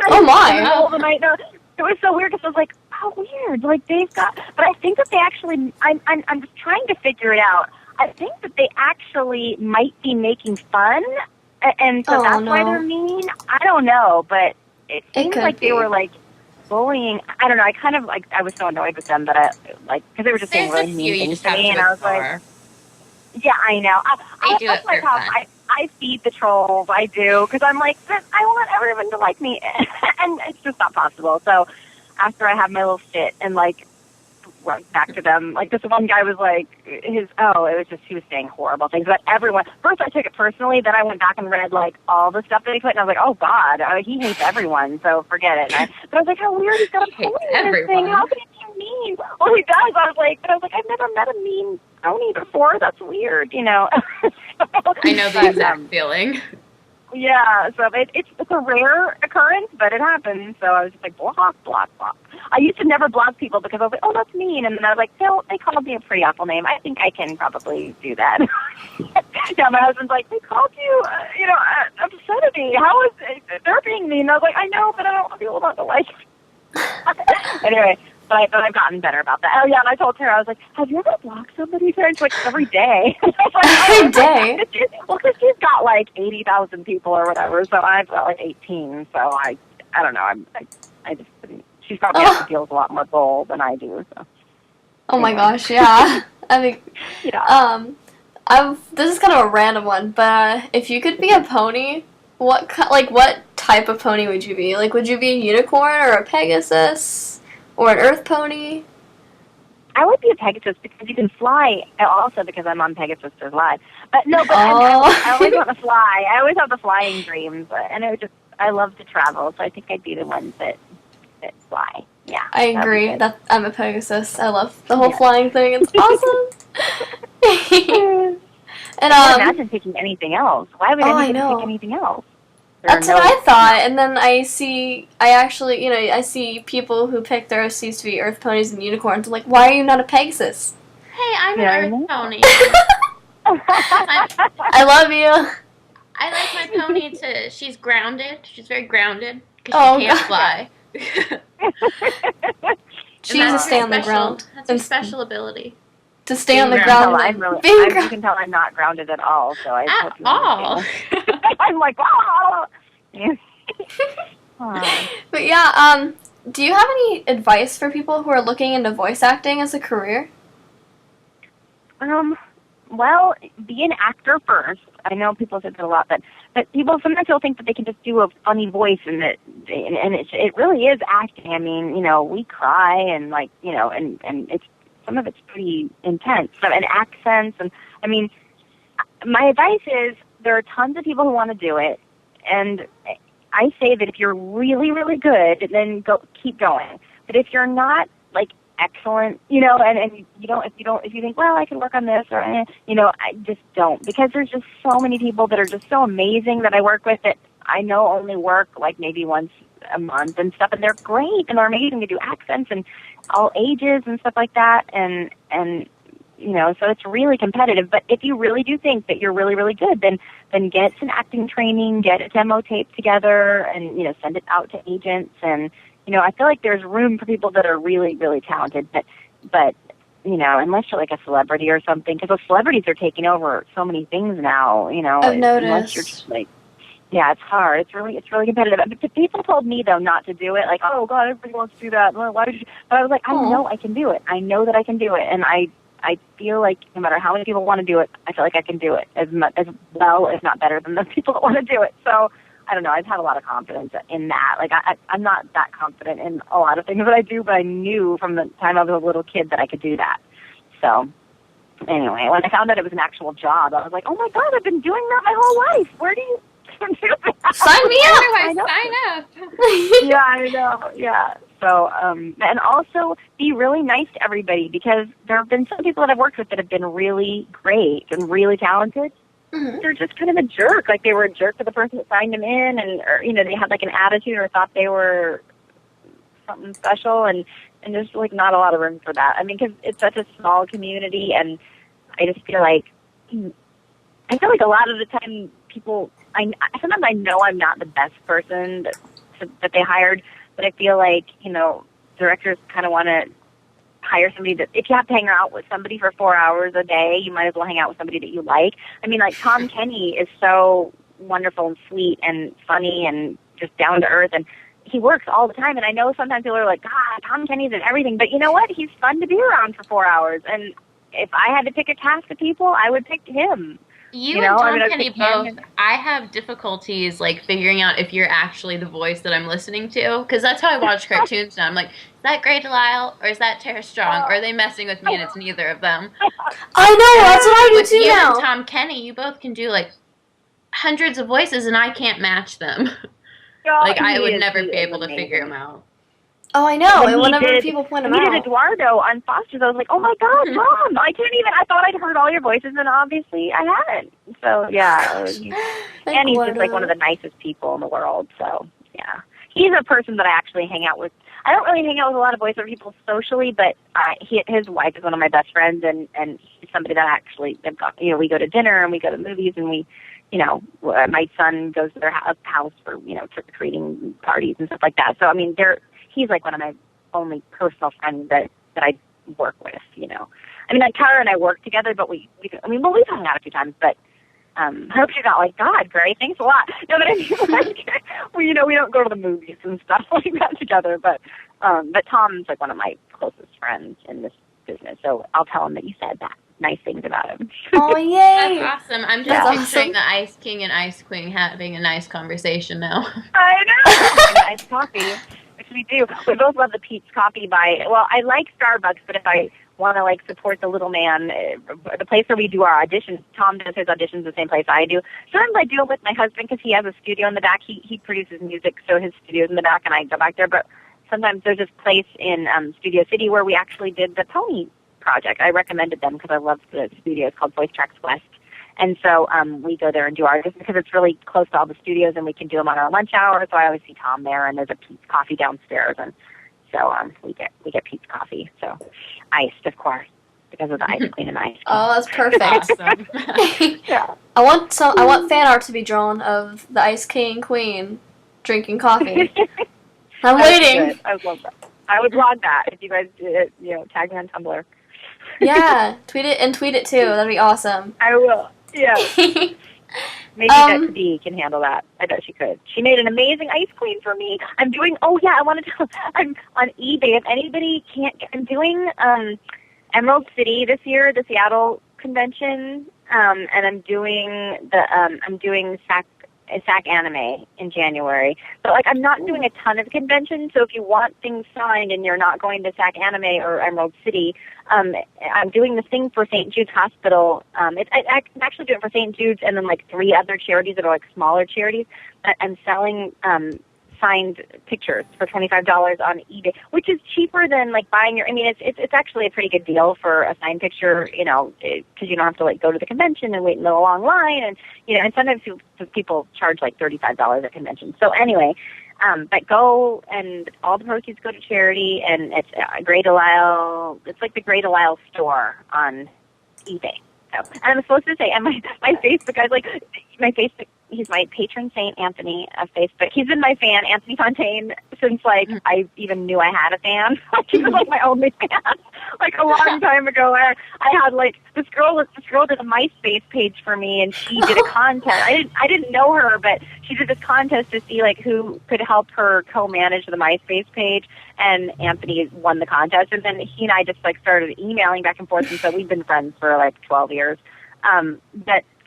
Oh, my. in the middle of the night. No, it was so weird because I was like, how weird. Like, they've got, but I think that they actually, I'm just trying to figure it out. I think that they actually might be making fun, and so that's why they're mean. I don't know, but it seems like they were, like, bullying. I don't know. I kind of, like, I was so annoyed with them that I, like, because they were just saying really mean things to me, and I was like, yeah, I know. That's my problem. I feed the trolls. I do, because I'm like, I want everyone to like me, and it's just not possible. So after I have my little fit and, like, went back to them, like, this one guy was like, it was just, he was saying horrible things about everyone. First I took it personally, then I went back and read, like, all the stuff that he put, and I was like, oh, God, he hates everyone, so forget it. But I was like, how weird, he's got a pony in this thing. How can he be mean? Well, he does. I was like, I've never met a mean pony before. That's weird, you know. I know the exact feeling. Yeah, so it's a rare occurrence, but it happens. So I was just like, block, block, block. I used to never block people because I was like, oh, that's mean. And then I was like, no, they called me a pretty awful name. I think I can probably do that. Yeah, my husband's like, they called you, obscenity. How is it? They're being mean. And I was like, I know, but I don't want people not to like it. Anyway, but I've gotten better about that. Oh, yeah, and I told Tara, I was like, have you ever blocked somebody? She's like, every day. Every day? Well, because she's got, like, 80,000 people or whatever, so I've got, like, 18, so I don't know. I just didn't. She's probably has to deal with a lot more bull than I do, so. Oh, my gosh, yeah. I mean, yeah. This is kind of a random one, but if you could be a pony, what type of pony would you be? Like, would you be a unicorn or a Pegasus? Or an earth pony? I would be a Pegasus because you can fly, also because I'm on Pegasisters Live. But no, but I always want to fly. I always have the flying dreams, and I love to travel, so I think I'd be the ones that fly. Yeah. I agree. I'm a Pegasus. I love the whole flying thing. It's awesome. And I can't imagine picking anything else. Why would anyone pick anything else? That's what I thought, and then I see people who pick their OCs to be earth ponies and unicorns. I'm like, why are you not a Pegasus? Hey, I'm an earth pony. I love you. I like my pony she's grounded. She's very grounded because she can't fly. She needs to stay on the ground. That's a special ability. To stay on the ground. You can tell I'm not grounded at all. So I hope you understand. I'm like, oh. But yeah, do you have any advice for people who are looking into voice acting as a career? Well, be an actor first. I know people say that a lot, but people sometimes will think that they can just do a funny voice, and it really is acting. I mean, we cry and and it's some of it's pretty intense, and accents, and I mean, my advice is there are tons of people who want to do it, and I say that if you're really, really good, then keep going. But if you're not like excellent, and if you think, well, I can work on this, or I just don't, because there's just so many people that are just so amazing that I work with that I know only work like maybe once a month and stuff, and they're great and they're amazing. They do accents and all ages and stuff like that, and so it's really competitive. But if you really do think that you're really, really good, then get some acting training, get a demo tape together, and send it out to agents. And I feel like there's room for people that are really, really talented, but unless you're like a celebrity or something, because those celebrities are taking over so many things now. I've noticed. Unless you're just like, yeah, it's hard. It's really competitive. But people told me though not to do it. Like, oh God, everybody wants to do that. Well, why would you? But I was like, I know I can do it. I know that I can do it, and I feel like no matter how many people want to do it, I feel like I can do it as well, if not better, than the people that want to do it. So I don't know. I've had a lot of confidence in that. Like I'm not that confident in a lot of things that I do, but I knew from the time I was a little kid that I could do that. So anyway, when I found out it was an actual job, I was like, oh my God, I've been doing that my whole life. Where do you? Sign me up! Sign up! Yeah, I know. Yeah. So, and also be really nice to everybody, because there have been some people that I've worked with that have been really great and really talented. Mm-hmm. They're just kind of a jerk. Like they were a jerk to the person that signed them in, or they had like an attitude or thought they were something special, and there's like not a lot of room for that. I mean, because it's such a small community, and I just feel like a lot of the time people, sometimes I know I'm not the best person that they hired, but I feel like, directors kind of want to hire somebody that, if you have to hang out with somebody for 4 hours a day, you might as well hang out with somebody that you like. I mean, like Tom Kenny is so wonderful and sweet and funny and just down to earth, and he works all the time. And I know sometimes people are like, God, Tom Kenny's in everything, but you know what? He's fun to be around for 4 hours. And if I had to pick a cast of people, I would pick him. You and Tom Kenny both, I have difficulties like figuring out if you're actually the voice that I'm listening to, because that's how I watch cartoons now. I'm like, is that Grey DeLisle or is that Tara Strong? Or are they messing with me and it's neither of them? I know, that's what I do with too you now. And Tom Kenny, you both can do like hundreds of voices and I can't match them. Like I would never be able to figure them out. Oh, I know. And whenever people point them out. He did Eduardo on Foster's. I was like, oh my God, Mom! I thought I'd heard all your voices, and obviously I hadn't. So yeah, and he's just like one of the nicest people in the world. So yeah, he's a person that I actually hang out with. I don't really hang out with a lot of voiceover people socially, but his wife is one of my best friends, and he's somebody that actually, we go to dinner and we go to movies, and we, my son goes to their house for trick-or-treating parties and stuff like that. So I mean, he's like one of my only personal friends that I work with, I mean, like Tara and I work together, but we've hung out a few times, but I hope you're not like, God, Gray, thanks a lot. No, but I mean, like, we don't go to the movies and stuff like that together, but Tom's like one of my closest friends in this business, so I'll tell him that you said that. Nice things about him. Oh, yay! That's awesome. I'm just picturing the Ice King and Ice Queen having a nice conversation now. I know! Nice coffee. Which we do. We both love the Pete's Coffee I like Starbucks, but if I want to like support the little man, the place where we do our auditions, Tom does his auditions the same place I do. Sometimes I do it with my husband because he has a studio in the back. He produces music, so his studio's in the back and I go back there. But sometimes there's this place in Studio City where we actually did the Pony project. I recommended them because I love the studio. It's called Voice Tracks West. And so we go there and do ours because it's really close to all the studios and we can do them on our lunch hour. So I always see Tom there, and there's a Pete's Coffee downstairs, and so we get Pete's Coffee. So iced, of course, because of the Ice Queen and Ice King. Oh, that's perfect. Awesome. Yeah. I want fan art to be drawn of the Ice King Queen drinking coffee. I'm waiting. I would love that. I would blog that if you guys did it, tag me on Tumblr. Yeah, tweet it too. That'd be awesome. I will. Yeah. Maybe Betsy D can handle that. I bet she could. She made an amazing Ice Queen for me. I'm on eBay. If anybody I'm doing Emerald City this year, the Seattle convention, and I'm doing SAC Anime in January. But like I'm not doing a ton of conventions, so if you want things signed and you're not going to SAC Anime or Emerald City, I'm doing this thing for St. Jude's Hospital. I'm actually doing it for St. Jude's and then like 3 other charities that are like smaller charities. I'm selling signed pictures for $25 on eBay, which is cheaper than like buying your. I mean, it's actually a pretty good deal for a signed picture, because you don't have to like go to the convention and wait in a long line, and and sometimes people charge like $35 at conventions. So anyway, but go, and all the proceeds go to charity, and it's Grey DeLisle. It's like the Grey DeLisle store on eBay. So, and I'm supposed to say, and my Facebook guy's like, my Facebook, he's my patron saint, Anthony, of Facebook. He's been my fan, Anthony Fontaine, since like I even knew I had a fan. He was like my only fan. Like a long time ago, I had like this girl did a MySpace page for me, and she did a contest. I didn't know her, but she did this contest to see like who could help her co-manage the MySpace page. And Anthony won the contest, and then he and I just like started emailing back and forth, and so we've been friends for like 12 years.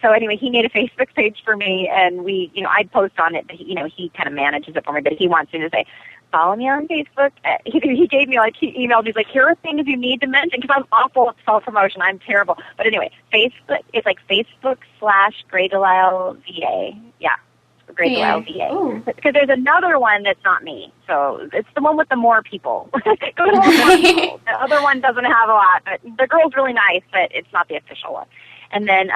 So anyway, he made a Facebook page for me, and we, I'd post on it, but he kind of manages it for me, but he wants me to say, follow me on Facebook. He gave me he emailed me, like, here are things you need to mention, because I'm awful at self-promotion. I'm terrible. But anyway, Facebook, it's like Facebook/Grey DeLisle VA. Yeah. Grey DeLisle VA. Because there's another one that's not me. So it's the one with the more people. Go to the more people. The other one doesn't have a lot, but the girl's really nice, but it's not the official one. And then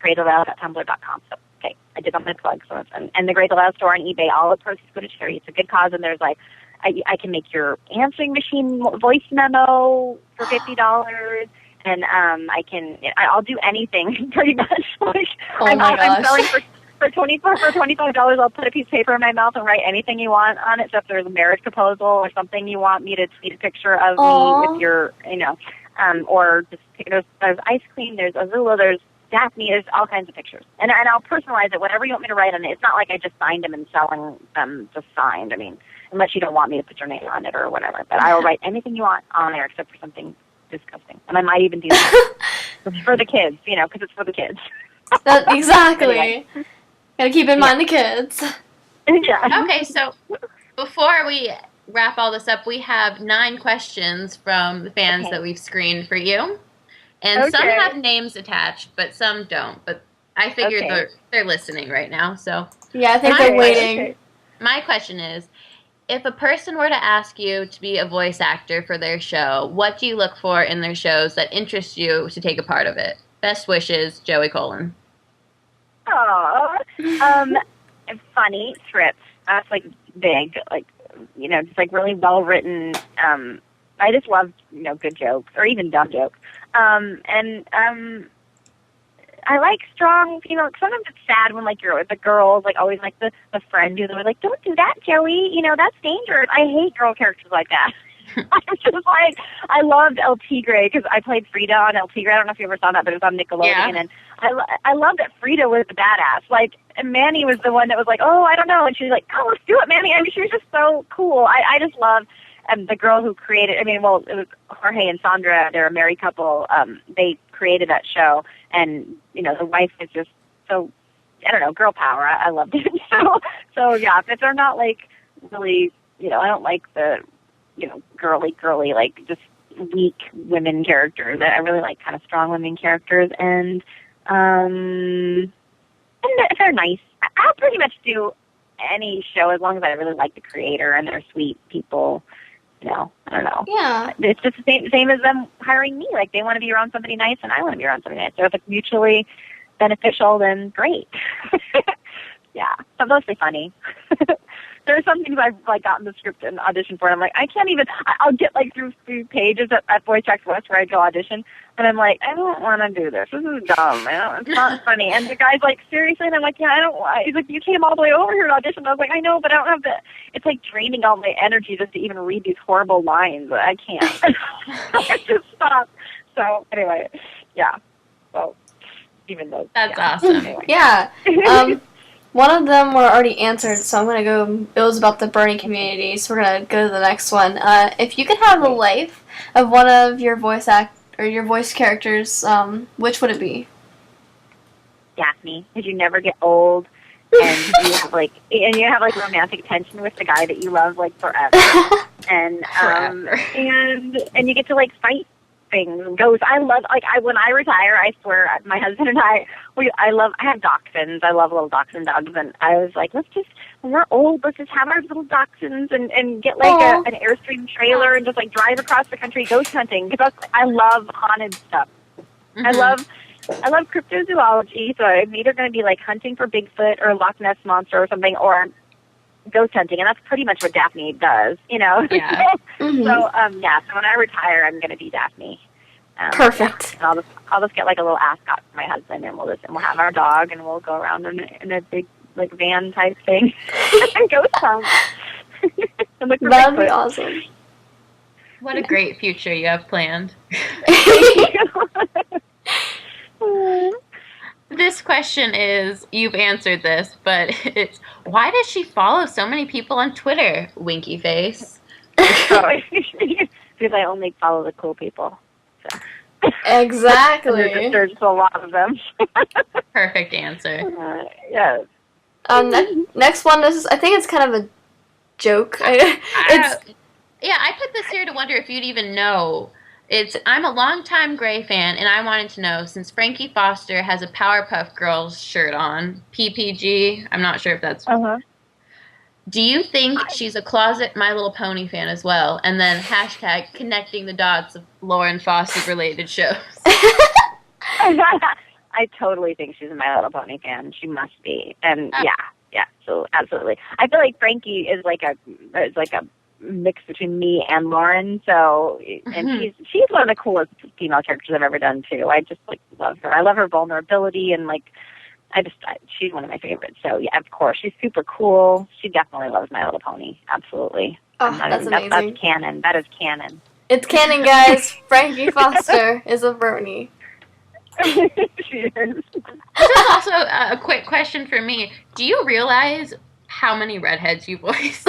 GreyDeLisle.tumblr.com. So, okay, I did on my plug. So and the Grey DeLisle store on eBay, all the proceeds go to charity. It's a good cause, and there's like I can make your answering machine voice memo for $50. And I'll do anything pretty much. Like, Oh my I'm gosh. selling for $25. I'll put a piece of paper in my mouth and write anything you want on it. So if there's a marriage proposal or something you want me to tweet a picture of Aww. me with your, or just there's ice cream, there's Azula, there's Daphne, there's all kinds of pictures. And I'll personalize it, whatever you want me to write on it. It's not like I just signed them and selling them just signed. I mean, unless you don't want me to put your name on it or whatever. But I will write anything you want on there except for something disgusting. And I might even do that. It's for the kids, because it's for the kids. Exactly. Anyway. Gotta keep in mind the kids. Yeah. Okay, so before we wrap all this up, we have 9 questions from the fans that we've screened for you. And some have names attached, but some don't. But I figure they're listening right now. So Yeah, I think they're waiting. Okay. my question is, if a person were to ask you to be a voice actor for their show, what do you look for in their shows that interest you to take a part of it? Best wishes, Joey Colin. Oh, funny scripts. That's like big, like just like really well written. I just love good jokes or even dumb jokes. I like strong female. Sometimes it's sad when you're with the girls, always the friend who's always don't do that, Joey. That's dangerous. I hate girl characters like that. I'm just I loved El Tigre because I played Frida on El Tigre. I don't know if you ever saw that, but it was on Nickelodeon. Yeah. And I loved that Frida was the badass. And Manny was the one that was oh, I don't know. And she was oh, let's do it, Manny. I mean, she was just so cool. I just love the girl who created, it was Jorge and Sandra. They're a married couple. They created that show. And, the wife is just so, I don't know, girl power. I loved it. So yeah, if they're not really, I don't like the, girly, just weak women characters. I really like kind of strong women characters, and if they're nice, I'll pretty much do any show as long as I really like the creator and they're sweet people. I don't know. Yeah. It's just the same as them hiring me. They want to be around somebody nice, and I want to be around somebody nice. So if it's mutually beneficial, then great. Yeah, so mostly funny. There are some things I've gotten the script and audition for, and I'm I can't even. I'll get through 3 pages at Voice Tracks West where I go audition, and I'm I don't want to do this. This is dumb. It's not funny. And the guy's seriously, and I'm yeah, I don't. He's you came all the way over here to audition. I was I know, but I don't have the. It's draining all my energy just to even read these horrible lines. I can't. I just stop. So anyway, yeah. So even though That's awesome. Anyway. Yeah. One of them were already answered, so I'm gonna go. It was about the Bernie community, so we're gonna go to the next one. If you could have the life of one of your your voice characters, which would it be? Daphne, because you never get old, and you have romantic tension with the guy that you love forever, and and you get to fight things, ghosts. I love when I retire, I swear, my husband and I have dachshunds. I love little dachshund dogs, and I was let's just, when we're old, let's just have our little dachshunds and get an Airstream trailer and just drive across the country ghost hunting, because I love haunted stuff. Mm-hmm. I love cryptozoology, so I'm either going to be hunting for Bigfoot or Loch Ness Monster or something, or ghost hunting, and that's pretty much what Daphne does, Yeah. Mm-hmm. So when I retire, I'm going to be Daphne. Perfect. Yeah. And I'll just get a little ascot for my husband, and we'll have our dog, and we'll go around in a big van type thing and ghost hunt. And look for That'd be Bigfoot. awesome. What a great future you have planned. This question is, you've answered this, but it's, why does she follow so many people on Twitter, winky face? Because I only follow the cool people. So. Exactly. There's just a lot of them. Perfect answer. Yes. Next one, I think it's kind of a joke. Yeah, I put this here to wonder if you'd even know. I'm a longtime Grey fan, and I wanted to know, since Frankie Foster has a Powerpuff Girls shirt on, PPG, I'm not sure if that's... Uh-huh. Do you think she's a closet My Little Pony fan as well? And then #, connecting the dots of Lauren Foster-related shows. I totally think she's a My Little Pony fan. She must be. And yeah, so absolutely. I feel Frankie is mix between me and Lauren. So, and she's one of the coolest female characters I've ever done too. I just like love her. I love her vulnerability and like she's one of my favorites. So yeah, of course, she's super cool. She definitely loves My Little Pony. Absolutely. Oh, that's amazing. That's canon. That is canon. It's canon, guys. Frankie Foster is a brony. She is. This is also a quick question for me. Do you realize how many redheads you voice?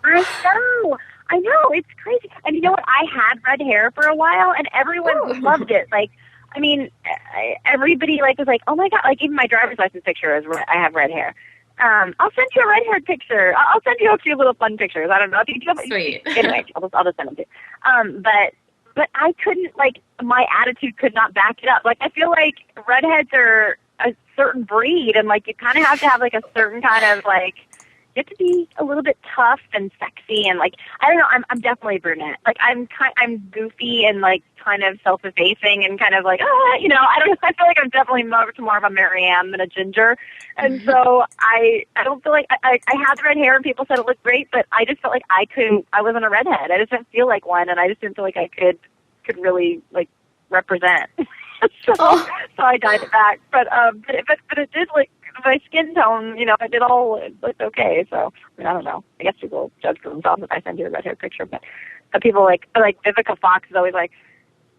I know, it's crazy. And you know what? I had red hair for a while, and everyone loved it. Like, I mean, everybody like was like, "Oh my god!" Like even my driver's license picture is I have red hair. I'll send you a red-haired picture. I'll send you a few little fun pictures. I don't know if you do. Sweet. Anyway, I'll just send them to you. But I couldn't, like, my attitude could not back it up. Like, I feel like redheads are a certain breed, and, like, you kind of have to have, like, a certain kind of, like, you have to be a little bit tough and sexy, and, like, I don't know, I'm definitely a brunette. Like, I'm goofy and, like, kind of self-effacing and kind of, like, you know, I feel like I'm definitely more of a Marianne than a Ginger. And so I don't feel like, I had red hair and people said it looked great, but I just felt like I wasn't a redhead. I just didn't feel like one, and I just didn't feel like I could really, like, represent. so I dyed it back. But it did, like, my skin tone, you know, it looked okay. So, I mean, I don't know. I guess people judge for themselves if I send you a red hair picture, but people like Vivica Fox is always like,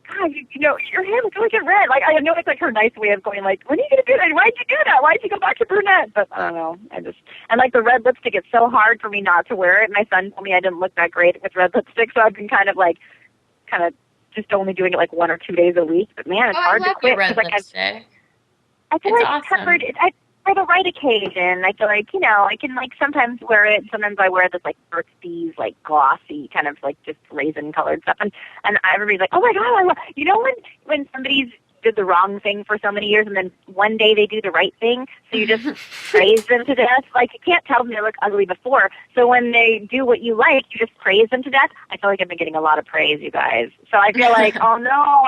God, you know, your hair looks like red. Like, I know it's like her nice way of going, like, when are you going to do that? Why'd you do that? Why'd you go back to brunette? But I don't know. And like the red lipstick, it's so hard for me not to wear it. My son told me I didn't look that great with red lipstick, so I've been kind of just only doing it like 1 or 2 days a week. But man, it's hard to quit. Red like, lipstick. I feel it's like awesome. covered. For the right occasion, I feel like, you know, I can, like, sometimes wear it. Sometimes I wear this, like, Burt's Bees, like, glossy, kind of, like, just raisin-colored stuff. And everybody's like, oh, my God, you know when somebody's did the wrong thing for so many years and then one day they do the right thing, so you just praise them to death? Like, you can't tell them they look ugly before. So when they do what you like, you just praise them to death. I feel like I've been getting a lot of praise, you guys. So I feel like, oh, no,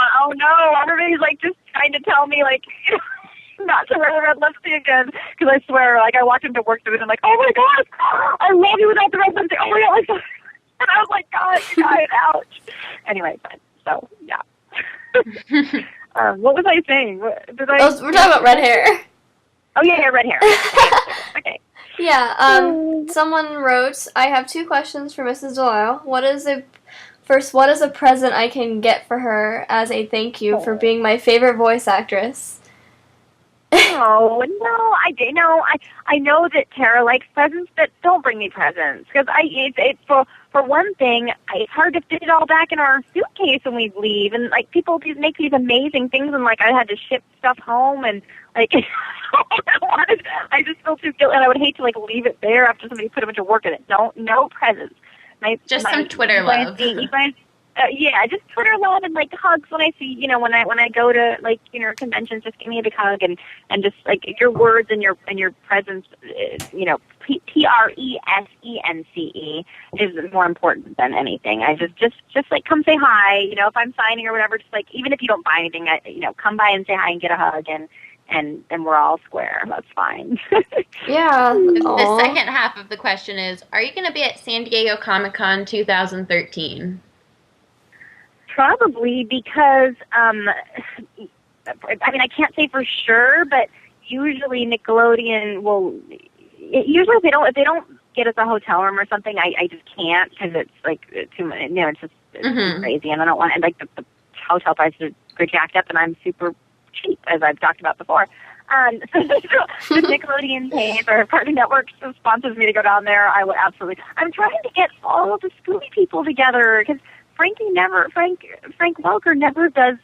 everybody's, like, just trying to tell me, like, you know, not to wear the red lipstick again, because I swear, like, I walked into work today and I'm like, oh my God, I love you without the red lipstick. Oh my God, and I was like, God, you got it, ouch. Anyway, so yeah. What was I saying? We're talking about red hair. Oh yeah, red hair. Okay. Yeah. Someone wrote, I have 2 questions for Mrs. DeLisle. What is a present I can get for her as a thank you for being my favorite voice actress? Oh no! I know that Tara likes presents, but don't bring me presents because it's for one thing, it's hard to fit it all back in our suitcase when we leave, and like people make these amazing things, and like I had to ship stuff home, and like I just feel too guilty, and I would hate to like leave it there after somebody put a bunch of work in it. No presents. Some Twitter love. Yeah, just Twitter love and like hugs when I see, you know, when I go to like, you know, conventions, just give me a big hug and just like your words and your presence, you know, PRESENCE is more important than anything. I just like come say hi, you know, if I'm signing or whatever, just like even if you don't buy anything, you know, come by and say hi and get a hug and we're all square. That's fine. Yeah. The second half of the question is, are you going to be at San Diego Comic-Con 2013? Probably because, I mean, I can't say for sure, but usually Nickelodeon will. Usually, if they don't get us a hotel room or something, I just can't because it's like too much. You know, it's just too crazy, and I don't want. And like the hotel prices are jacked up, and I'm super cheap, as I've talked about before. So the Nickelodeon pays or Cartoon Network sponsors me to go down there. I would absolutely. I'm trying to get all of the Scooby people together because. Frank Welker never does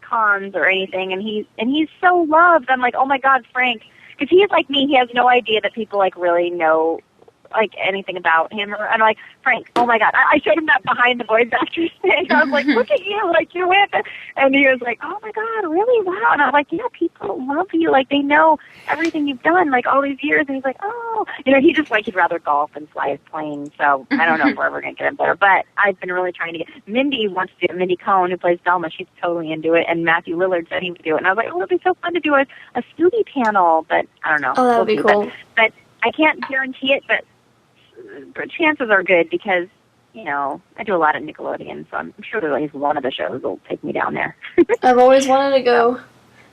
cons or anything, and he's so loved. I'm like, oh my God, Frank, because he is like me. He has no idea that people like really know like anything about him. And I'm like, Frank, oh my God, I showed him that behind the voice actors thing. I was like, look at you, like you're with it. And he was like, oh my God, really? Wow. And I was like, yeah, people love you. Like they know everything you've done like all these years. And he's like, oh, you know, he just like he'd rather golf than fly his plane. So I don't know if we're ever going to get him there. But I've been really trying to get Mindy wants to do it. Mindy Cohn, who plays Velma, she's totally into it. And Matthew Lillard said he would do it. And I was like, oh, it'd be so fun to do a Scooby panel. But I don't know. Oh, that would be cool. But I can't guarantee it, but chances are good because I do a lot of Nickelodeon, so I'm sure that at least one of the shows will take me down there. I've always wanted to go.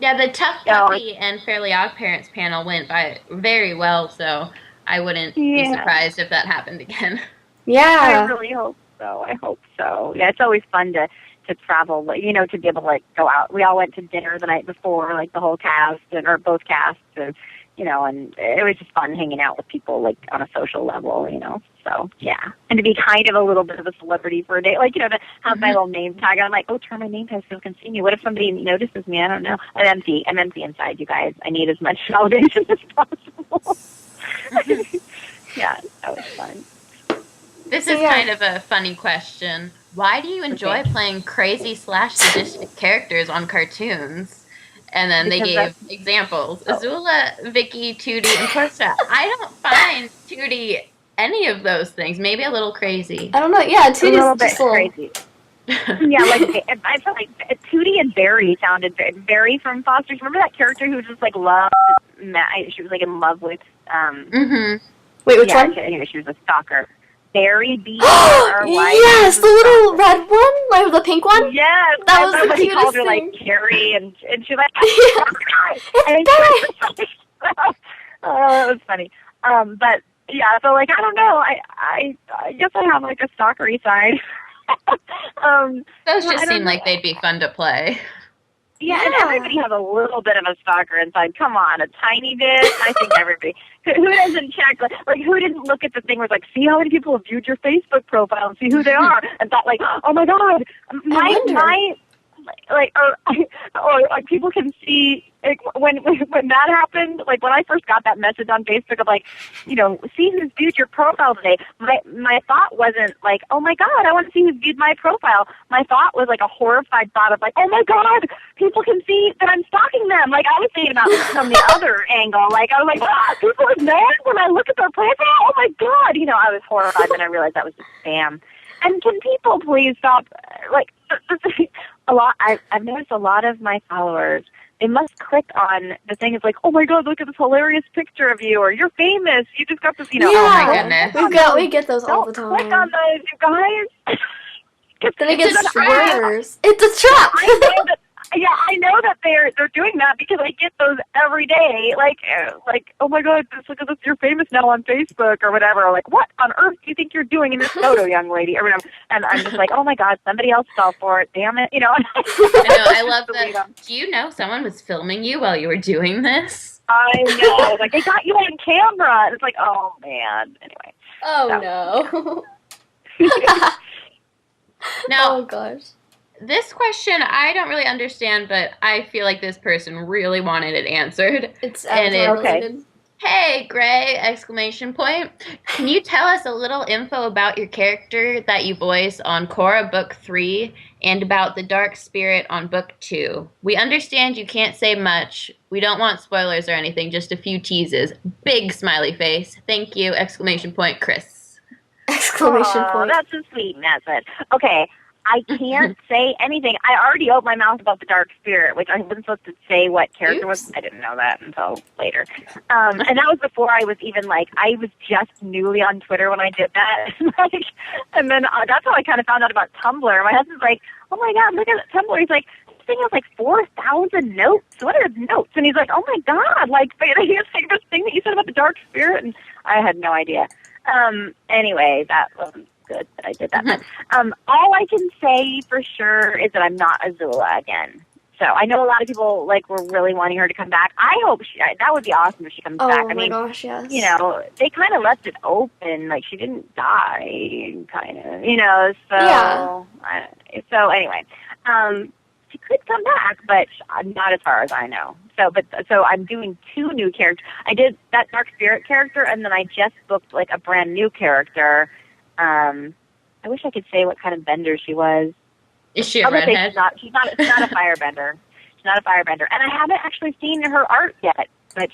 Yeah, the Tough Puppy and Fairly Odd Parents panel went by very well, so I wouldn't be surprised if that happened again. Yeah. I really hope so. I hope so. Yeah, it's always fun to travel, to be able to, like, go out. We all went to dinner the night before, like, the whole cast, or both casts, and, and it was just fun hanging out with people, like, on a social level, So, yeah. And to be kind of a little bit of a celebrity for a day, like, to have my little name tag. I'm like, oh, turn my name tag so you can see me. What if somebody notices me? I don't know. I'm empty inside, you guys. I need as much validation as possible. Yeah, that was fun. This is kind of a funny question. Why do you enjoy playing crazy / sadistic characters on cartoons? And then they gave examples. Azula, Vicky, Tootie, and Portia. I don't find Tootie any of those things. Maybe a little crazy. I don't know. Yeah, Tootie's a little bit just crazy. Yeah, like, I feel like Tootie and Barry sounded Barry from Foster's. Remember that character who just, like, loved Matt? She was, like, in love with, Wait, which one? Anyway, she was a stalker. Barry, B-R-R-Y. Yes, the little red one? Like the pink one? Yes. That was the cutest cutest called her, thing. like, Carrie, and she's like, It's Barry! oh, that was funny. But, yeah, so, like, I don't know. I guess I have, like, a stalkery side. Those just seem like they'd be fun to play. Yeah, and everybody has a little bit of a stalker inside. Come on, a tiny bit. I think everybody. Who doesn't check? Like, who didn't look at the thing where it's like, see how many people have viewed your Facebook profile and see who they are, and thought, like, oh my God, my or like people can see, like, when that happened, like when I first got that message on Facebook of, like, see who's viewed your profile today. My thought wasn't like, oh my God, I want to see who's viewed my profile. My thought was like a horrified thought of, like, oh my God, people can see that I'm stalking them. Like, I was thinking about this from the other angle. Like, I was like, people are mad when I look at their profile. Oh my God, I was horrified. Then I realized that was just spam. And can people please stop? Like, I've noticed a lot of my followers, they must click on the thing. It's like, oh my God, look at this hilarious picture of you, or you're famous. You just got this, Yeah, oh my goodness. We get those all the time. Click on those, you guys. Then it gets worse. It's a trap. I know that they're doing that because I get those every day. Like, oh my God, look at this, you're famous now on Facebook or whatever. Or like, what on earth do you think you're doing in this photo, young lady? Or whatever. And I'm just like, oh my God, somebody else fell for it. Damn it, I know. I love that. Do you know someone was filming you while you were doing this? I know. Like, they got you on camera. And it's like, oh man. Anyway. Oh no. Oh gosh. This question I don't really understand, but I feel like this person really wanted it answered. It's related. Hey, Grey! Exclamation point. Can you tell us a little info about your character that you voice on Korra Book 3 and about the Dark Spirit on Book 2? We understand you can't say much. We don't want spoilers or anything, just a few teases. Big smiley face. Thank you! Exclamation point, Chris. Exclamation point. That's a sweet message. Okay. I can't say anything. I already opened my mouth about the Dark Spirit, which I wasn't supposed to say what character was. I didn't know that until later. And that was before I was even, like, I was just newly on Twitter when I did that. And then that's how I kind of found out about Tumblr. My husband's like, oh my God, look at Tumblr. He's like, this thing has like 4,000 notes. What are notes? And he's like, oh my God, like, he's like this thing that you said about the Dark Spirit. And I had no idea. Anyway, that wasn't good that I did that. But, all I can say for sure is that I'm not Azula again. So I know a lot of people, like, were really wanting her to come back. I hope that would be awesome if she comes back. I mean, gosh, yes. They kind of left it open, like she didn't die, kind of, so. Yeah. So anyway, she could come back, but not as far as I know. So I'm doing 2 new characters. I did that Dark Spirit character, and then I just booked, like, a brand new character. I wish I could say what kind of bender she was. Is she a redhead? She's not a firebender. She's not a firebender. And I haven't actually seen her art yet, but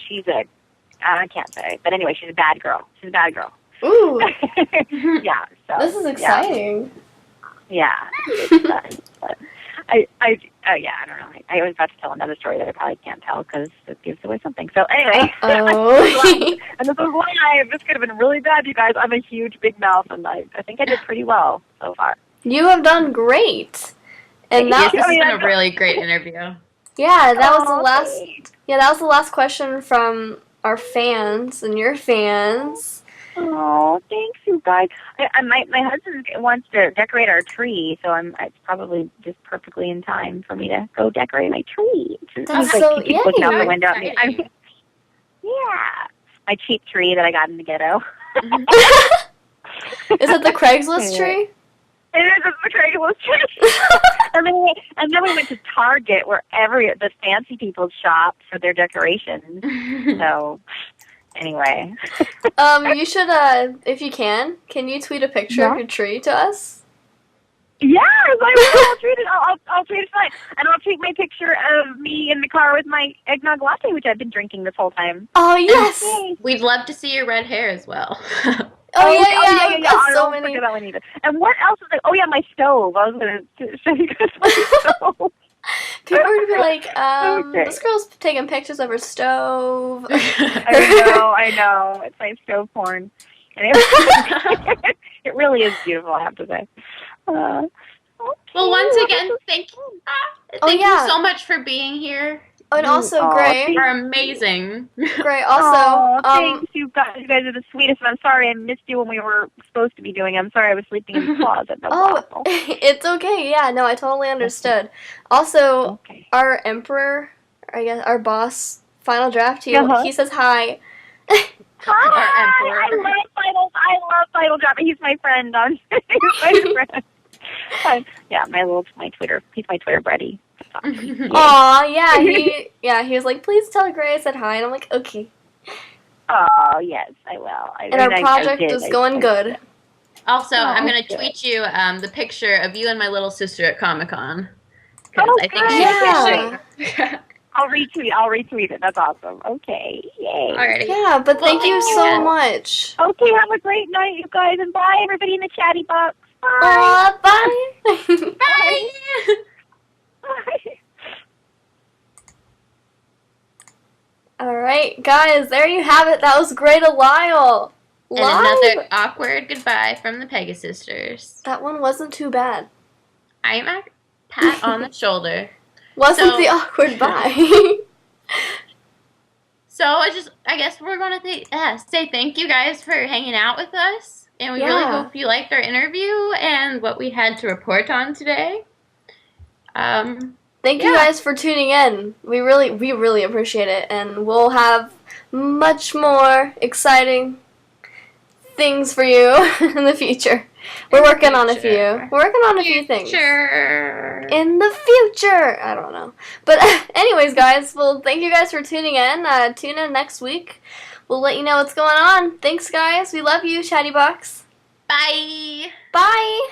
I can't say. But anyway, she's a bad girl. Ooh. Yeah. So this is exciting. Yeah. It's fun. yeah, I don't know. I was about to tell another story that I probably can't tell because it gives away something. So anyway, Oh. and this is live. This could have been really bad, you guys. I'm a huge big mouth, and I think I did pretty well so far. You have done great. And Yes, that, this has been a really great interview. yeah, that was the last. Thanks. Yeah, that was the last question from our fans and your fans. Oh, thanks, you guys. My husband wants to decorate our tree, so it's probably just perfectly in time for me to go decorate my tree. That's He's so he keeps looking out the yay. window at me. Yeah, my cheap tree that I got in the ghetto. Is it the Craigslist tree? It is the Craigslist tree. and then we went to Target, where the fancy people shop for their decorations. So. Anyway. You should, if you can you tweet a picture of your tree to us? Yes, I will. I'll tweet it. I'll tweet it tonight. And I'll tweet my picture of me in the car with my eggnog latte, which I've been drinking this whole time. Oh, yes. Yay. We'd love to see your red hair as well. Oh, yeah. I That's so don't many. forget that one either. And what else is there? Oh, yeah, my stove. I was going to show you guys my stove. People are going to be like, Okay. this girl's taking pictures of her stove. I know. It's my stove porn. And it really is beautiful, I have to say. Okay. Well, once again, thank you so much for being here. Oh, and also, Gray. You are amazing. Gray, also, thanks, you guys. You guys are the sweetest. And I'm sorry I missed you when we were supposed to be doing it. I'm sorry I was sleeping in the closet. That was awful. It's okay. Yeah, no, I totally understood. Also, our emperor, I guess, our boss, Final Draft, he says hi. Hi, I love Final Draft. He's my friend. He's my friend. My Twitter. He's my Twitter buddy. Aw, yeah, he was like, please tell Gray I said hi, and I'm like, okay. Oh, yes, I will. And our project is going good. Also, I'm going to tweet you the picture of you and my little sister at Comic-Con. I think she's I'll retweet it. That's awesome. Okay, yay. Alrighty. Yeah, but thank you so much. Okay, have a great night, you guys, and bye, everybody in the chatty box. Bye. Bye. Bye. Bye. Alright, guys, there you have it. That was Grey DeLisle. And another awkward goodbye from the Pegasisters. That one wasn't too bad. I'm a pat on the shoulder. Wasn't the awkward bye. So I guess we're going to say thank you guys for hanging out with us. And we really hope you liked our interview and what we had to report on today. Thank you guys for tuning in. We really appreciate it. And we'll have much more exciting things for you in the future. We're working on a few. We're working on a few things. In the future. I don't know. But anyways, guys, well, thank you guys for tuning in. Tune in next week. We'll let you know what's going on. Thanks, guys. We love you, Chatty Box. Bye. Bye.